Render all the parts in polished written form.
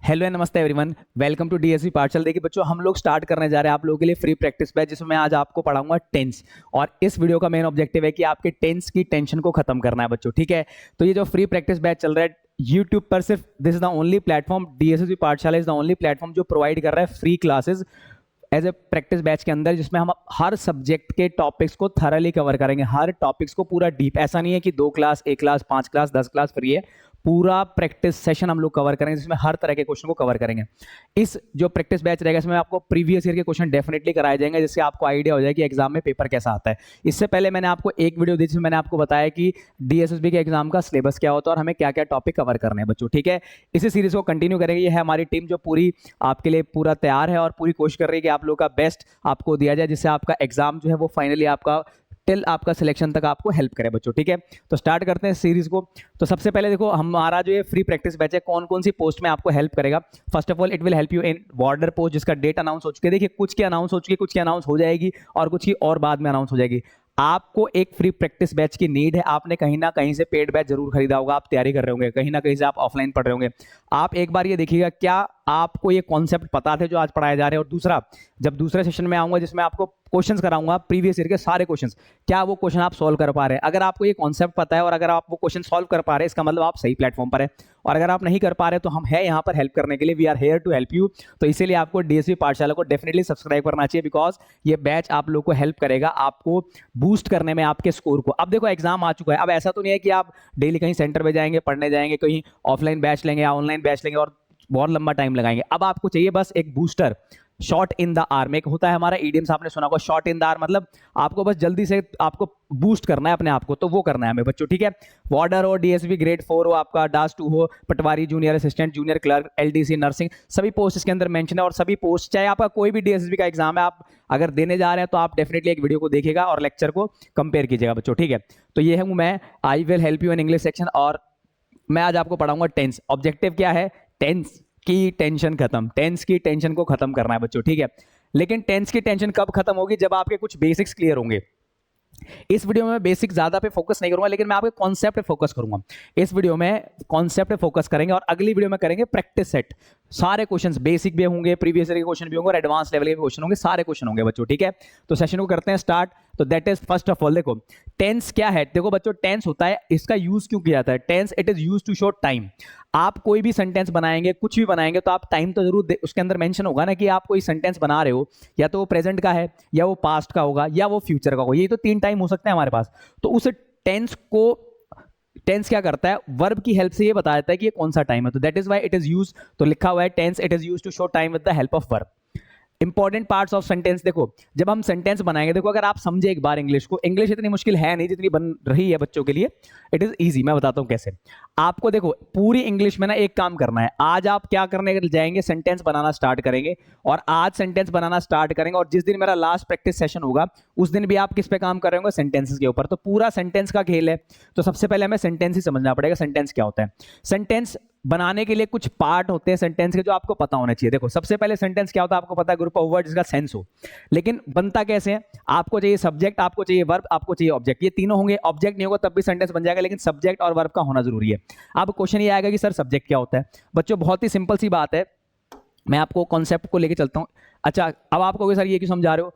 Hello and नमस्ते everyone, welcome to DSV पाठशाला। देखिए बच्चों, हम लोग स्टार्ट करने जा रहे हैं आप लोगों के लिए फ्री प्रैक्टिस बैच, जिसमें मैं आज आपको पढ़ाऊंगा टेंस। और इस वीडियो का मेन ऑब्जेक्टिव है कि आपके टेंस की टेंशन को खत्म करना है बच्चों, ठीक है। तो ये जो फ्री प्रैक्टिस बैच चल रहा है यूट्यूब पर, सिर्फ this is the only platform, DSV Pathshala is the only platform जो प्रोवाइड कर रहा है free classes as a practice batch के अंदर, जिसमें हम हर सब्जेक्ट के टॉपिक्स को थरली कवर करेंगे, हर टॉपिक्स को पूरा डीप। ऐसा नहीं है कि 2 class, 1 class, 5 class, 10 class free है, पूरा प्रैक्टिस सेशन हम लोग कवर करेंगे, जिसमें हर तरह के क्वेश्चन को कवर करेंगे। इस जो प्रैक्टिस बैच रहेगा, इसमें आपको प्रीवियस ईयर के क्वेश्चन डेफिनेटली कराए जाएंगे, जिससे आपको आइडिया हो जाए कि एग्जाम में पेपर कैसा आता है। इससे पहले मैंने आपको एक वीडियो दी जिसमें मैंने आपको बताया कि डीएसएसबी के एग्जाम का सिलेबस क्या होता है और हमें क्या क्या टॉपिक कवर करने हैं बच्चों, ठीक है। इसी सीरीज को कंटिन्यू करेंगे। ये है हमारी टीम जो पूरी आपके लिए पूरा तैयार है और पूरी कोशिश कर रही है कि आप लोग का बेस्ट आपको दिया जाए, जिससे आपका एग्जाम जो है वो फाइनली आपका टिल आपका सिलेक्शन तक आपको हेल्प करे बच्चों, ठीक है। तो स्टार्ट करते हैं सीरीज को। तो सबसे पहले देखो, हमारा जो ये फ्री प्रैक्टिस बैच है कौन कौन सी पोस्ट में आपको हेल्प करेगा। First of all it will help you in warder post, जिसका डेट अनाउंस हो चुकी है। देखिए, कुछ की अनाउंस हो चुकी है, कुछ की अनाउंस हो जाएगी और कुछ की और बाद में अनाउंस हो जाएगी। आपको एक फ्री प्रैक्टिस बैच की नीड है। आपने कहीं ना कहीं से पेड बैच जरूर खरीदा होगा, आप तैयारी कर रहे होंगे, कहीं ना कहीं से आप ऑफलाइन पढ़ रहे होंगे। आप एक बार ये देखिएगा, क्या आपको ये कॉन्सेप्ट पता थे जो आज पढ़ाए जा रहे हैं। और दूसरा, जब दूसरे सेशन में आऊंगा जिसमें आपको क्वेश्चंस कराऊंगा प्रीवियस ईयर के सारे क्वेश्चंस, क्या वो क्वेश्चन आप सॉल्व कर पा रहे हैं। अगर आपको ये कॉन्सेप्ट पता है और अगर आप वो क्वेश्चन सॉल्व कर पा रहे हैं, इसका मतलब आप सही प्लेटफॉर्म पर है। और अगर आप नहीं कर पा रहे तो हम है यहाँ पर हेल्प करने के लिए, we are here to help you. तो इसीलिए आपको डीएसवी पाठशाला को डेफिनेटली सब्सक्राइब करना चाहिए, बिकॉज ये बैच आप लोग को हेल्प करेगा आपको बूस्ट करने में आपके स्कोर को। अब देखो, एग्जाम आ चुका है। अब ऐसा तो नहीं है कि आप डेली कहीं सेंटर पे जाएंगे, पढ़ने जाएंगे, कहीं ऑफलाइन बैच लेंगे या ऑनलाइन बैच लेंगे और बहुत लंबा टाइम लगाएंगे। अब आपको चाहिए बस एक booster, shot in the arm. एक होता है हमारा ईडियम्स, आपने सुना होगा शॉट इन द आर्म, मतलब आपको बस जल्दी से आपको बूस्ट करना है अपने आप को, तो वो करना है हमें बच्चों, ठीक है। वार्डर हो, डीएसबी ग्रेड 4 हो, आपका डास 2 हो, patwari, junior assistant, junior clerk, LDC, nursing, सभी पोस्ट इसके अंदर मेंशन है। और सभी पोस्ट, चाहे आपका कोई भी डीएसबी का एग्जाम है, आप अगर देने जा रहे हैं तो आप डेफिनेटली एक वीडियो को देखिएगा और लेक्चर को कंपेयर कीजिएगा बच्चों, ठीक है। तो ये हूं मैं, I will help you in English section, और मैं आज आपको पढ़ाऊंगा टेंस। ऑब्जेक्टिव क्या है? टेंस की टेंशन खत्म, टेंस की टेंशन को खत्म करना है बच्चों, ठीक है। लेकिन टेंस की टेंशन कब खत्म होगी? जब आपके कुछ बेसिक्स क्लियर होंगे। इस वीडियो में मैं बेसिक ज्यादा पे फोकस नहीं करूंगा, लेकिन मैं आपके कॉन्सेप्ट पे फोकस करूंगा। इस वीडियो में कॉन्सेप्ट पे फोकस करेंगे और अगली वीडियो में करेंगे प्रैक्टिस सेट। सारे क्वेश्चंस बेसिक भी होंगे, प्रीवियस ईयर के क्वेश्चन भी होंगे और एडवांस लेवल के क्वेश्चन होंगे, सारे क्वेश्चन होंगे बच्चों, ठीक है। तो सेशन को करते हैं स्टार्ट। तो that is first of all, देखो टेंस क्या है। देखो बच्चों, टेंस होता है, इसका यूज क्यों किया जाता है? Tense it is use to show time. आप कोई भी सेंटेंस बनाएंगे, कुछ भी बनाएंगे, तो आप टाइम तो जरूर उसके अंदर मेंशन होगा ना कि आप कोई सेंटेंस बना रहे हो, या तो वो प्रेजेंट का है, या वो पास्ट का होगा, या वो फ्यूचर का होगा। ये तो 3 टाइम हो सकते हैं हमारे पास। तो उस टेंस को, टेंस क्या करता है? वर्ब की हेल्प से ये बता देता है कि ये कौन सा टाइम है। तो that is why it is use, तो लिखा हुआ है tense it is use to show time with the help of verb. Important parts of sentence, देखो जब हम सेंटेंस बनाएंगे, देखो अगर आप समझे एक बार इंग्लिश को, इंग्लिश इतनी मुश्किल है नहीं जितनी बन रही है बच्चों के लिए, इट इज इजी। मैं बताता हूं कैसे। आपको देखो पूरी इंग्लिश में ना एक काम करना है। आज आप क्या करने जाएंगे? सेंटेंस बनाना स्टार्ट करेंगे, और आज सेंटेंस बनाना स्टार्ट करेंगे, और जिस दिन मेरा लास्ट प्रैक्टिस सेशन होगा उस दिन भी आप किस पे काम कर रहे होंगे? सेंटेंसेस के ऊपर। तो पूरा सेंटेंस का खेल है। तो सबसे पहले हमें सेंटेंस ही समझना पड़ेगा, सेंटेंस क्या होता है। सेंटेंस बनाने के लिए कुछ पार्ट होते हैं सेंटेंस के जो आपको पता होने चाहिए। देखो सबसे पहले सेंटेंस क्या होता है आपको पता है? ग्रुप ऑफ वर्ड जिसका सेंस हो। लेकिन बनता कैसे है? आपको चाहिए सब्जेक्ट, आपको चाहिए वर्ब, आपको चाहिए ऑब्जेक्ट। ये तीनों होंगे। ऑब्जेक्ट नहीं होगा तब भी सेंटेंस बन जाएगा, लेकिन सब्जेक्ट और वर्ब का होना जरूरी है। अब क्वेश्चन ये आएगा कि सर सब्जेक्ट क्या होता है? बच्चों बहुत ही सिंपल सी बात है, मैं आपको कॉन्सेप्ट को लेकर चलता हूं। अच्छा, अब आप कहोगे सर ये क्यों समझा रहे हो?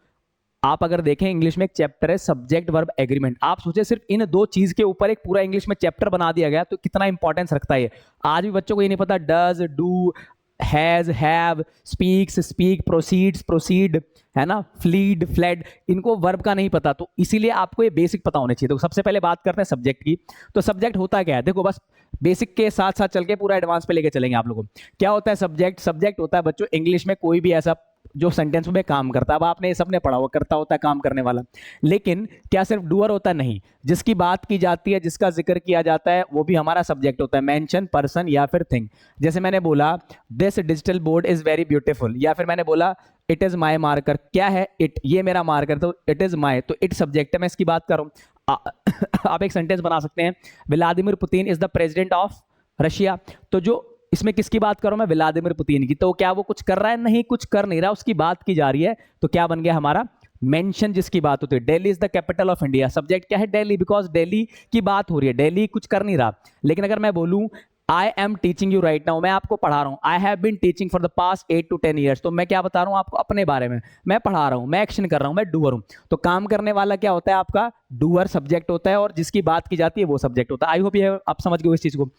आप अगर देखें इंग्लिश में एक चैप्टर है सब्जेक्ट वर्ब एग्रीमेंट। आप सोचे सिर्फ इन 2 चीज के ऊपर एक पूरा इंग्लिश में चैप्टर बना दिया गया, तो कितना इंपॉर्टेंस रखता है ये। आज भी बच्चों को ये नहीं पता, does, do, has, have, speaks, speak, proceeds, proceed, है ना, फ्लीड, फ्लेड, इनको वर्ब का नहीं पता। तो इसीलिए आपको ये बेसिक पता होने चाहिए। तो सबसे पहले बात करते हैं सब्जेक्ट की। तो सब्जेक्ट होता क्या है? देखो बस बेसिक के साथ साथ चल के पूरा एडवांस पे लेके चलेंगे आप लोगों को। क्या होता है सब्जेक्ट? सब्जेक्ट होता है बच्चों इंग्लिश में कोई भी ऐसा जो सेंटेंस में काम करता है। अब आपने ये सबने पढ़ा हुआ, करता होता है काम करने वाला। लेकिन क्या सिर्फ डूअर होता है? नहीं। जिसकी बात की जाती है, जिसका जिक्र किया जाता है, वो भी हमारा सब्जेक्ट होता है। मेंशन, पर्सन या फिर थिंग। जैसे मैंने बोला this digital board is very beautiful, या फिर मैंने बोला इट इज माई मार्कर। क्या है? इट, ये मेरा मार्कर, तो इट इज माई, तो इट सब्जेक्ट है, मैं इसकी बात कर रहा हूं। आप एक सेंटेंस बना सकते हैं, Vladimir Putin is the president of Russia. तो जो इसमें किसकी बात करूं मैं? व्लादिमीर पुतिन की। तो क्या वो कुछ कर रहा है? नहीं, कुछ कर नहीं रहा, उसकी बात की जा रही है। तो क्या बन गया हमारा? मेंशन, जिसकी बात होती है। Delhi is the capital of India. Subject क्या है? दिल्ली, बिकॉज दिल्ली की बात हो रही है, दिल्ली कुछ कर नहीं रहा। लेकिन अगर मैं बोलूं I am teaching you right now, मैं आपको पढ़ा रहा हूं। I have been teaching for the past 8 to 10 years, तो मैं क्या बता रहा हूं आपको अपने बारे में, मैं पढ़ा रहा हूं, मैं एक्शन कर रहा हूं, मैं डूअर हूं। तो काम करने वाला क्या होता है आपका, डूअर सब्जेक्ट होता है, और जिसकी बात की जाती है वो सब्जेक्ट होता है। आई होप ये आप समझ गए इस चीज को।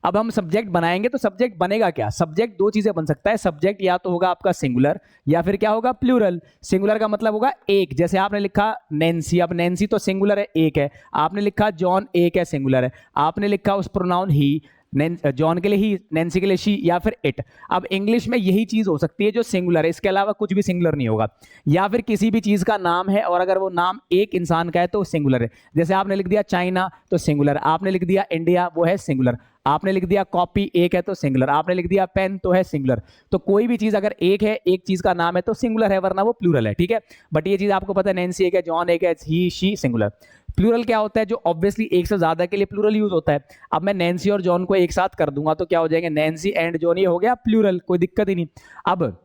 अब हम सब्जेक्ट बनाएंगे, तो सब्जेक्ट बनेगा क्या, सब्जेक्ट दो चीजें बन सकता है। सब्जेक्ट या तो होगा आपका सिंगुलर या फिर क्या होगा, प्लूरल। सिंगुलर का मतलब होगा एक, जैसे आपने लिखा नैन्सी, अब नैन्सी तो सिंगुलर है, एक है। आपने लिखा जॉन, एक है, सिंगुलर है। आपने लिखा उस प्रोनाउन ही, जॉन के लिए ही, नैन्सी के लिए शी, या फिर इट। अब इंग्लिश में यही चीज हो सकती है जो सिंगुलर है, इसके अलावा कुछ भी सिंगुलर नहीं होगा। या फिर किसी भी चीज का नाम है और अगर वो नाम एक इंसान का है तो सिंगुलर है। जैसे आपने लिख दिया चाइना तो सिंगुलर, आपने लिख दिया इंडिया वो है सिंगुलर, आपने लिख दिया कॉपी एक है तो सिंगुलर, आपने लिख दिया पेन तो है सिंगुलर। तो कोई भी चीज अगर एक है, एक चीज का नाम है तो सिंगुलर है, वरना वो प्लूरल है, ठीक है। बट ये चीज आपको पता है, नैन्सी एक है, जॉन एक है, ही शी सिंगुलर। प्लूरल क्या होता है, जो ऑब्वियसली एक से ज्यादा के लिए प्लूरल यूज होता है। अब मैं नैन्सी और जॉन को एक साथ कर दूंगा तो क्या हो जाएंगे, नैन्सी एंड जॉन, ये हो गया प्लूरल, कोई दिक्कत ही नहीं। अब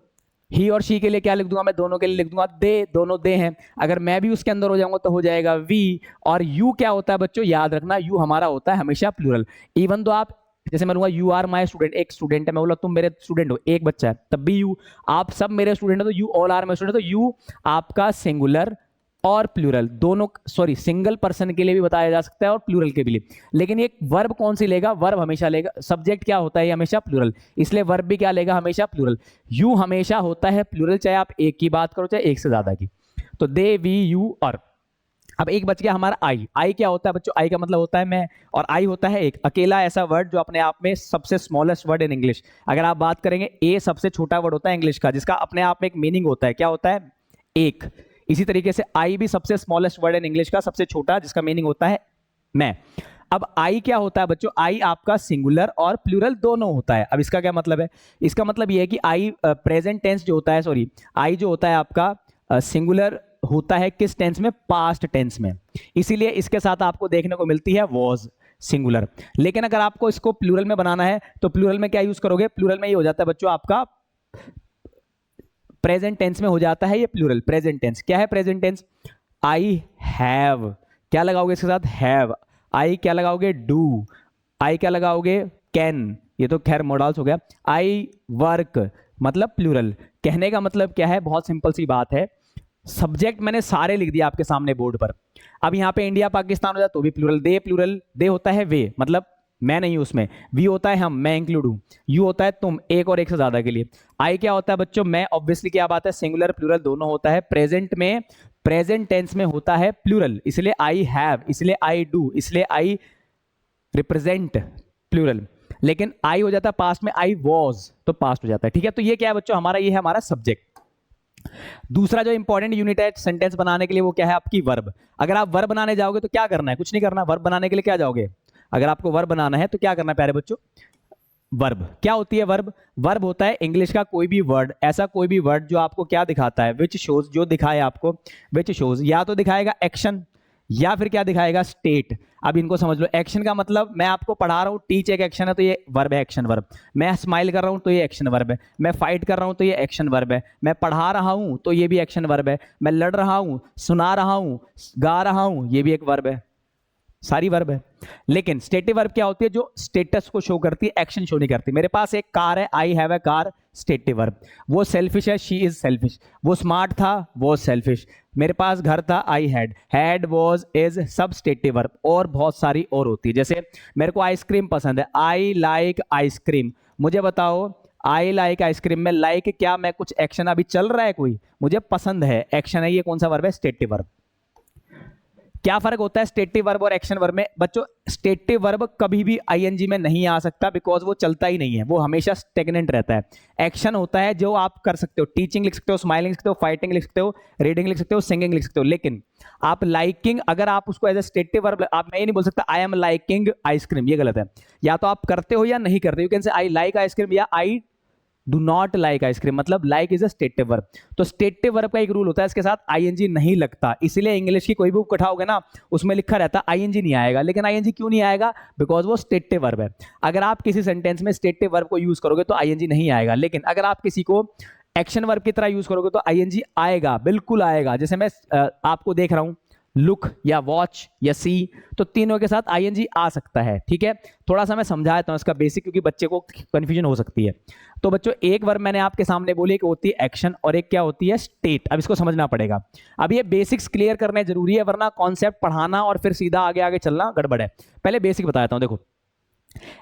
ही और शी के लिए क्या लिख दूंगा, मैं दोनों के लिए लिख दूंगा दे, दोनों दे हैं। अगर मैं भी उसके अंदर हो जाऊंगा तो हो जाएगा वी। और यू क्या होता है बच्चों, याद रखना, यू हमारा होता है हमेशा प्लूरल। इवन तो आप, जैसे मैं लूंगा यू आर माई स्टूडेंट, एक स्टूडेंट है, मैं बोला तुम मेरे स्टूडेंट हो, एक बच्चा है, तब भी यू। आप सब मेरे स्टूडेंट हो तो you all are my student, तो यू आपका सिंगुलर और प्लूरल दोनों, सॉरी सिंगल पर्सन के लिए भी बताया जा सकता है और प्लूरल के भी लिए। लेकिन ये वर्ब कौन सी लेगा, वर्ब हमेशा लेगा, सब्जेक्ट क्या होता है हमेशा प्लूरल, इसलिए वर्ब भी क्या लेगा, हमेशा प्लूरल। यू हमेशा होता है प्लूरल, चाहे आप एक की बात करो चाहे एक से ज्यादा की। तो दे, वी, यू, और। अब एक बच गया हमारा आई। आई क्या होता है बच्चों, आई का मतलब होता है मैं, और आई होता है एक अकेला ऐसा वर्ड जो अपने आप में सबसे स्मॉलेस्ट वर्ड इन इंग्लिश। अगर आप बात करेंगे, ए सबसे छोटा वर्ड होता है इंग्लिश का, जिसका अपने आप में एक मीनिंग होता है, क्या होता है, एक। इसी तरीके से आई भी सबसे स्मॉलेस्ट वर्ड इन इंग्लिश का, सबसे छोटा, जिसका मीनिंग होता है मैं। अब आई क्या होता है बच्चों, आई आपका सिंगुलर और प्लूरल दोनों होता है। अब इसका क्या मतलब है, इसका मतलब यह है कि आई प्रेजेंट टेंस जो होता है, सॉरी आई जो होता है आपका सिंगुलर होता है किस टेंस में, पास्ट टेंस में। इसीलिए इसके साथ आपको देखने को मिलती है वॉज सिंगुलर। लेकिन अगर आपको इसको प्लूरल में बनाना है तो प्लूरल में क्या यूज करोगे, प्लूरल में ये हो जाता है बच्चों आपका प्रेजेंट टेंस में हो जाता है ये प्लूरल। प्रेजेंट टेंस क्या है, प्रेजेंट टेंस, आई हैव, क्या लगाओगे इसके साथ, हैव। आई क्या लगाओगे, डू। आई क्या लगाओगे, कैन, ये तो खैर मॉडल्स हो गया। आई वर्क, मतलब प्लूरल। कहने का मतलब क्या है, बहुत सिंपल सी बात है, सब्जेक्ट मैंने सारे लिख दिया आपके सामने बोर्ड पर। अब यहाँ पे इंडिया पाकिस्तान हो जाए तो भी प्लूरल, दे प्लूरल, दे होता है वे, मतलब मैं नहीं हूं उसमें, वी होता है हम, मैं इंक्लूड हूं, यू होता है तुम, एक और एक से ज्यादा के लिए। आई क्या होता है बच्चों, मैं, ऑब्वियसली क्या बात है, सिंगुलर प्लूरल दोनों होता है। प्रेजेंट में, प्रेजेंट टेंस में होता है प्लूरल, इसलिए आई हैव, इसलिए आई डू, इसलिए आई रिप्रेजेंट, प्लूरल। लेकिन आई हो जाता है पास्ट में, आई वॉज तो पास्ट हो जाता है, ठीक है। तो ये क्या है बच्चों हमारा, ये है हमारा सब्जेक्ट। दूसरा जो इंपॉर्टेंट यूनिट है सेंटेंस बनाने के लिए वो क्या है, आपकी वर्ब। अगर आप वर्ब बनाने जाओगे तो क्या करना है, कुछ नहीं करना। वर्ब बनाने के लिए क्या जाओगे, अगर आपको वर्ब बनाना है तो क्या करना है प्यारे बच्चों, वर्ब। क्या होती है वर्ब, वर्ब होता है इंग्लिश का कोई भी वर्ड, ऐसा कोई भी वर्ड जो आपको क्या दिखाता है, विच शोज, जो दिखाए आपको, विच शोज, या तो दिखाएगा एक्शन या फिर क्या दिखाएगा, स्टेट। अब इनको समझ लो, एक्शन का मतलब मैं आपको पढ़ा रहा हूं, टीच एक एक्शन है तो ये वर्ब है, एक्शन वर्ब। मैं स्माइल कर रहा हूं तो ये एक्शन वर्ब है। मैं फाइट कर रहा हूं तो ये एक्शन वर्ब है। मैं पढ़ा रहा हूं तो ये भी एक्शन वर्ब है। मैं लड़ रहा हूं, सुना रहा हूं, गा रहा हूं, ये भी एक वर्ब है, सारी वर्ब है। लेकिन स्टेटिव वर्ब क्या होती है, जो स्टेटस को शो करती है, एक्शन शो नहीं करती। मेरे पास एक कार है, I have a car, stative verb. वो सेल्फिश है, शी इज सेल्फिश। वो स्मार्ट था, वो सेल्फिश। मेरे पास घर था, आई हैड वॉज, इज, सब स्टेटिव वर्ब। और बहुत सारी और होती है, जैसे मेरे को आइसक्रीम पसंद है, आई लाइक आइसक्रीम। मुझे बताओ, आई लाइक आइसक्रीम में लाइक क्या, मैं कुछ एक्शन अभी चल रहा है कोई, मुझे पसंद है, एक्शन है, ये कौन सा वर्ब है, स्टेटिव वर्ब। क्या फर्क होता है स्टेटिव वर्ब और एक्शन वर्ब में बच्चों, स्टेटिव वर्ब कभी भी आईएनजी में नहीं आ सकता, बिकॉज वो चलता ही नहीं है, वो हमेशा स्टेगनेंट रहता है। एक्शन होता है जो आप कर सकते हो, टीचिंग लिख सकते हो, स्माइलिंग लिख सकते हो, फाइटिंग लिख सकते हो, रीडिंग लिख सकते हो, सिंगिंग लिख सकते हो। लेकिन आप लाइकिंग, अगर आप उसको एज ए स्टेटिव वर्ब, आप, मैं ये नहीं बोल सकता आई एम लाइकिंग आइसक्रीम, ये गलत है। या तो आप करते हो या नहीं करते, you can say I like ice cream या I do not like ice cream, मतलब like is a stative verb. तो स्टेटिव वर्ब का एक रूल होता है, इसके साथ आईएनजी नहीं लगता, इसीलिए इंग्लिश की कोई भी बुक उठाओगे ना, उसमें लिखा रहता है आईएनजी नहीं आएगा। लेकिन आईएनजी क्यों नहीं आएगा, बिकॉज वो स्टेटिव वर्ब है। अगर आप किसी सेंटेंस में स्टेटिव वर्ब को यूज करोगे तो आईएनजी नहीं आएगा, लेकिन अगर आप किसी को एक्शन वर्ब की तरह यूज करोगे तो आईएनजी आएगा, बिल्कुल आएगा। जैसे मैं आपको देख रहा हूं, लुक या वॉच या सी, तो तीनों के साथ आईएनजी आ सकता है। ठीक है, थोड़ा सा मैं समझा देता हूं इसका बेसिक, क्योंकि बच्चे को कंफ्यूजन हो सकती है। तो बच्चों एक वर्ब मैंने आपके सामने बोली, एक होती है एक्शन और एक क्या होती है स्टेट। अब इसको समझना पड़ेगा। अब ये बेसिक्स क्लियर करने जरूरी है, वरना कॉन्सेप्ट पढ़ाना और फिर सीधा आगे आगे चलना गड़बड़ है। पहले बेसिक बताता हूं। देखो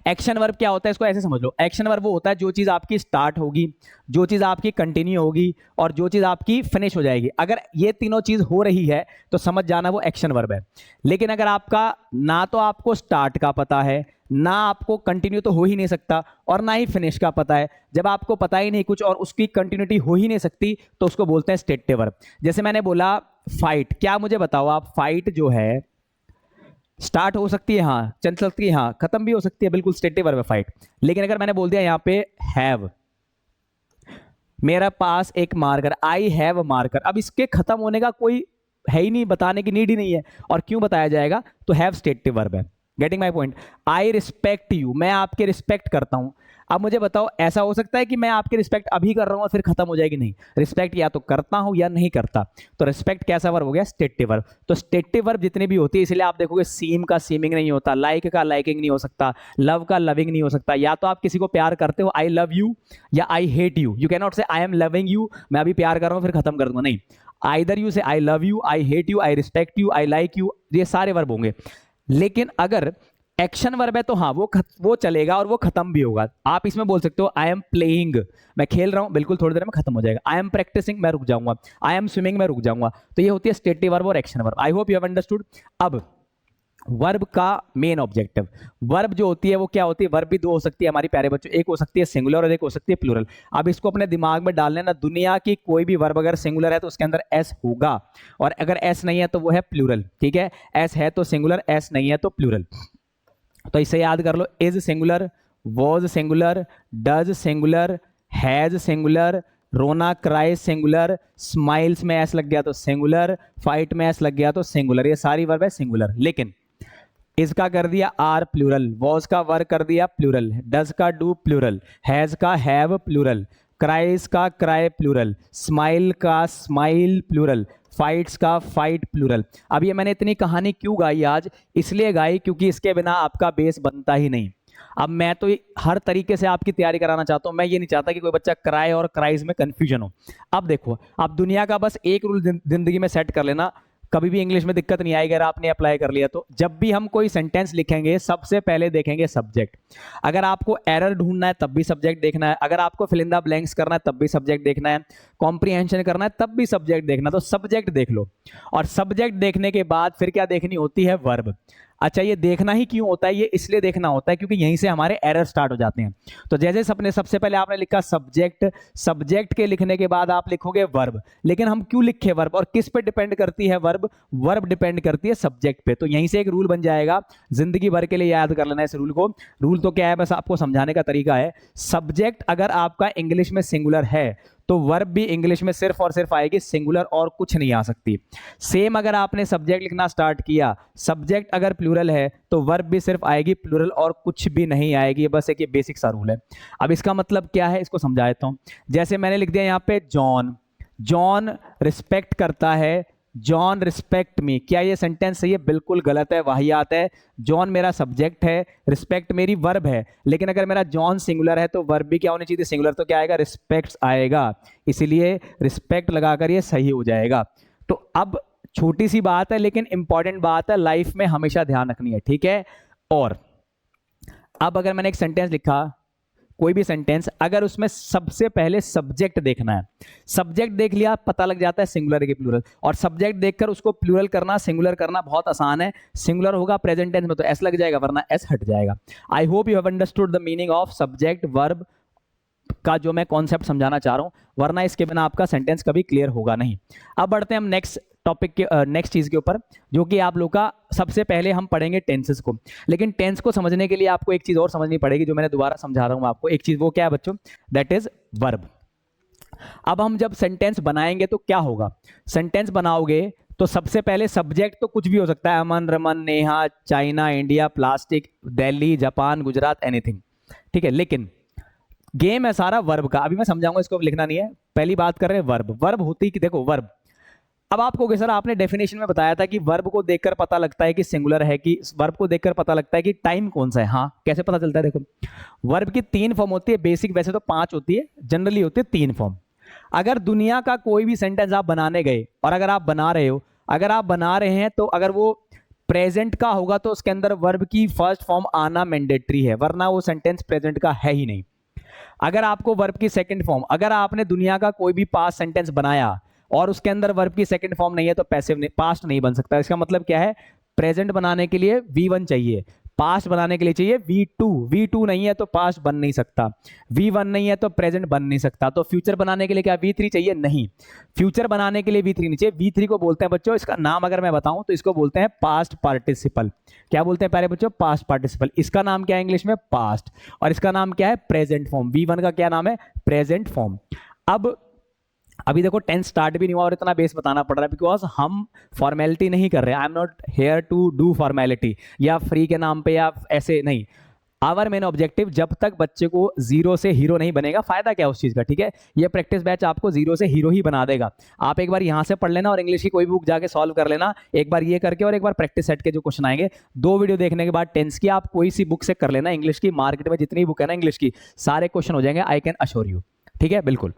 एक्शन वर्ब क्या होता है, इसको ऐसे समझ लो। एक्शन वर्ब वो होता है जो चीज आपकी स्टार्ट होगी, जो चीज आपकी कंटिन्यू होगी और जो चीज आपकी फिनिश हो जाएगी। अगर ये तीनों चीज हो रही है तो समझ जाना वो एक्शन वर्ब है। लेकिन अगर आपका ना तो आपको स्टार्ट का पता है, ना आपको कंटिन्यू तो हो ही नहीं सकता, और ना ही फिनिश का पता है, जब आपको पता ही नहीं कुछ और उसकी कंटिन्यूटी हो ही नहीं सकती, तो उसको बोलते हैं स्टेटिव वर्ब। जैसे मैंने बोला फाइट, क्या मुझे बताओ आप, फाइट जो है स्टार्ट हो सकती है, हाँ, चल सकती है, हाँ, खत्म भी हो सकती है, बिल्कुल स्टेटिव वर्ब है फाइट। लेकिन अगर मैंने बोल दिया यहां पे हैव, मेरा पास एक मार्कर, आई हैव मार्कर, अब इसके खत्म होने का कोई है ही नहीं, बताने की नीड ही नहीं है। और क्यों बताया जाएगा, तो हैव स्टेटिव वर्ब है। Getting my point. I respect you, मैं आपके रिस्पेक्ट करता हूं। अब मुझे बताओ, ऐसा हो सकता है कि मैं आपकी रिस्पेक्ट अभी कर रहा हूं और फिर खत्म हो जाएगी? नहीं, रिस्पेक्ट या तो करता हूं या नहीं करता। तो रिस्पेक्ट कैसा वर्ब हो गया, स्टेटिव वर्ब। तो स्टेटिव वर्ब जितनी भी होती है, इसलिए आप देखोगे सीम का सीमिंग नहीं होता, लाइक का लाइकिंग नहीं हो सकता, लव का लविंग नहीं हो सकता। या तो आप किसी को प्यार करते हो, आई लव यू, या I hate you. You can not से आई एम लविंग यू, मैं अभी प्यार कर रहा हूं फिर खत्म कर दूंगा, नहीं। आइदर यू से I love you, I hate you, I respect you, I like you, ये सारे वर्ब होंगे। लेकिन अगर एक्शन वर्ब है तो हाँ, वो चलेगा और वो खत्म भी होगा। आप इसमें बोल सकते हो आई एम प्लेइंग, मैं खेल रहा हूं, बिल्कुल थोड़ी देर में खत्म हो जाएगा। आई एम प्रैक्टिसिंग, मैं रुक जाऊंगा। आई एम स्विमिंग, मैं रुक जाऊंगा। तो ये होती है स्टेटिव वर्ब और action verb. I hope you have understood. अब वर्ब का मेन ऑब्जेक्टिव, वर्ब जो होती है वो क्या होती है, वर्ब भी दो हो सकती है हमारी प्यारे बच्चों, एक हो सकती है सिंगुलर और एक हो सकती है प्लूरल। अब इसको अपने दिमाग में डाल लेना, दुनिया की कोई भी वर्ब अगर सिंगुलर है तो उसके अंदर एस होगा, और अगर एस नहीं है तो वो है प्लूरल। ठीक है, एस है तो सिंगुलर, एस नहीं है तो प्लूरल। तो इसे याद कर लो, is singular, was singular, does singular, has singular, रोना क्राई सिंगुलर, स्माइल्स में एस लग गया तो सिंगुलर, फाइट में एस लग गया तो सिंगुलर। ये सारी वर्ब है सिंगुलर। लेकिन इसका कर दिया आर प्लूरल, वॉज का वर्क कर दिया प्लूरल, डज का डू प्लूरल, हैज का हैव प्लूरल, क्राइज का क्राई प्लूरल, स्माइल का स्माइल प्लूरल, फाइट्स का फाइट प्लूरल। अब ये मैंने इतनी कहानी क्यों गाई आज, इसलिए गाई क्योंकि इसके बिना आपका बेस बनता ही नहीं। अब मैं तो हर तरीके से आपकी तैयारी कराना चाहता हूं, मैं ये नहीं चाहता कि कोई बच्चा क्राई और क्राइज में कंफ्यूजन हो। अब देखो, अब दुनिया का बस एक रूल जिंदगी में सेट कर लेना, कभी भी इंग्लिश में दिक्कत नहीं आएगी अगर आपने अप्लाई कर लिया तो। जब भी हम कोई सेंटेंस लिखेंगे सबसे पहले देखेंगे सब्जेक्ट। अगर आपको एरर ढूंढना है तब भी सब्जेक्ट देखना है, अगर आपको फिल इन द ब्लैंक्स करना है तब भी सब्जेक्ट देखना है, कॉम्प्रिहेंशन करना है तब भी सब्जेक्ट देखना। तो सब्जेक्ट देख लो, और सब्जेक्ट देखने के बाद फिर क्या देखनी होती है, वर्ब। अच्छा, ये देखना ही क्यों होता है, ये इसलिए देखना होता है क्योंकि यहीं से हमारे एरर स्टार्ट हो जाते हैं। तो जैसे सबसे पहले आपने लिखा सब्जेक्ट, सब्जेक्ट के लिखने के बाद आप लिखोगे वर्ब। लेकिन हम क्यों लिखे वर्ब, और किस पे डिपेंड करती है वर्ब, वर्ब डिपेंड करती है सब्जेक्ट पे। तो यहीं से एक रूल बन जाएगा, जिंदगी भर के लिए याद कर लेना इस रूल को। रूल तो क्या है, बस आपको समझाने का तरीका है। सब्जेक्ट अगर आपका इंग्लिश में सिंगुलर है तो वर्ब भी इंग्लिश में सिर्फ और सिर्फ आएगी सिंगुलर, और कुछ नहीं आ सकती। सेम अगर आपने सब्जेक्ट लिखना स्टार्ट किया, सब्जेक्ट अगर प्लूरल है तो वर्ब भी सिर्फ आएगी प्लूरल, और कुछ भी नहीं आएगी। बस एक ये बेसिक सा रूल है। अब इसका मतलब क्या है, इसको समझा देता हूं। जैसे मैंने लिख दिया यहां पे जॉन, जॉन रिस्पेक्ट करता है, जॉन रिस्पेक्ट मी। क्या ये सेंटेंस सही है? बिल्कुल गलत है, वाहियात है। जॉन मेरा सब्जेक्ट है, रिस्पेक्ट मेरी वर्ब है। लेकिन अगर मेरा जॉन सिंगुलर है तो वर्ब भी क्या होनी चाहिए, सिंगुलर। तो क्या आएगा, रिस्पेक्ट्स आएगा। इसीलिए रिस्पेक्ट लगाकर ये सही हो जाएगा। तो अब छोटी सी बात है लेकिन इंपॉर्टेंट बात है, लाइफ में हमेशा ध्यान रखनी है, ठीक है। और अब अगर मैंने एक सेंटेंस लिखा, कोई भी सेंटेंस, अगर उसमें सबसे पहले सब्जेक्ट देखना है, सब्जेक्ट देख लिया पता लग जाता है सिंगुलर की प्लूरल, और सब्जेक्ट देखकर उसको प्लूरल करना, सिंगुलर करना बहुत आसान है। सिंगुलर होगा प्रेजेंट टेंस में तो एस लग जाएगा, वरना एस हट जाएगा। I hope you have understood the meaning of subject verb का जो मैं कॉन्सेप्ट समझाना चाह रहा हूं, वरना इसके बिना आपका सेंटेंस कभी क्लियर होगा नहीं। अब बढ़ते हैं हम नेक्स्ट टॉपिक के नेक्स्ट चीज के ऊपर, जो कि आप लोग का सबसे पहले हम पढ़ेंगे टेंसेस को। लेकिन टेंस को समझने के लिए आपको एक चीज और समझनी पड़ेगी, जो मैंने दोबारा समझा रहा हूं आपको। एक चीज वो क्या है बच्चों, दैट इज वर्ब। अब हम जब सेंटेंस बनाएंगे तो क्या होगा, सेंटेंस बनाओगे तो सबसे पहले सब्जेक्ट तो कुछ भी हो सकता है, Aman, Raman, Neha, China, India, plastic, Delhi, Japan, Gujarat, anything, ठीक है। लेकिन गेम है सारा वर्ब का। अभी मैं समझाऊंगा, इसको लिखना नहीं है। पहली बात कर रहे हैं वर्ब। वर्ब होती कि देखो वर्ब, अब आप कहोगे सर आपने डेफिनेशन में बताया था कि वर्ब को देखकर पता लगता है कि सिंगुलर है, कि वर्ब को देखकर पता लगता है कि टाइम कौन सा है। हाँ, कैसे पता चलता है? देखो, वर्ब की 3 फॉर्म होती है बेसिक, वैसे तो 5 होती है, जनरली होती है 3 फॉर्म। अगर दुनिया का कोई भी सेंटेंस आप बनाने गए और अगर आप बना रहे हो, अगर आप बना रहे हैं तो अगर वो प्रेजेंट का होगा तो उसके अंदर वर्ब की फर्स्ट फॉर्म आना मैंडेटरी है, वरना वो सेंटेंस प्रेजेंट का है ही नहीं। अगर आपको वर्ब की सेकंड फॉर्म, अगर आपने दुनिया का कोई भी पास्ट सेंटेंस बनाया और उसके अंदर वर्ब की सेकंड फॉर्म नहीं है तो पैसिव नहीं, पास्ट नहीं बन सकता। इसका मतलब क्या है? प्रेजेंट बनाने के लिए V1 चाहिए, पास्ट बनाने के लिए चाहिए V2। V2 नहीं है तो पास्ट बन नहीं सकता, V1 नहीं है तो प्रेजेंट बन नहीं सकता। तो फ्यूचर बनाने के लिए क्या V3 चाहिए? नहीं, फ्यूचर बनाने के लिए V3 नहीं चाहिए। V3 को बोलते हैं बच्चों, इसका नाम अगर मैं बताऊं तो इसको बोलते हैं पास्ट पार्टिसिपल। क्या बोलते हैं प्यारे बच्चों? Past participle. इसका नाम क्या है इंग्लिश में? पास्ट। और इसका नाम क्या है? Present form. V1 का क्या नाम है? Present form. अब अभी देखो टेंस स्टार्ट भी नहीं हुआ और इतना बेस बताना पड़ रहा है, बिकॉज हम फॉर्मेलिटी नहीं कर रहे। I am not here to do formality या फ्री के नाम पे या ऐसे नहीं। आवर मेन ऑब्जेक्टिव, जब तक बच्चे को जीरो से हीरो नहीं बनेगा, फायदा क्या उस चीज का? ठीक है, ये प्रैक्टिस बैच आपको जीरो से हीरो ही बना देगा। आप एक बार यहां से पढ़ लेना और इंग्लिश की कोई बुक जाके सॉल्व कर लेना, एक बार ये करके और एक बार प्रैक्टिस सेट के जो क्वेश्चन आएंगे। 2 वीडियो देखने के बाद टेंस की आप कोई सी बुक से कर लेना, इंग्लिश की मार्केट में जितनी बुक है ना इंग्लिश की, सारे क्वेश्चन हो जाएंगे, आई कैन अश्योर यू। ठीक है, बिल्कुल।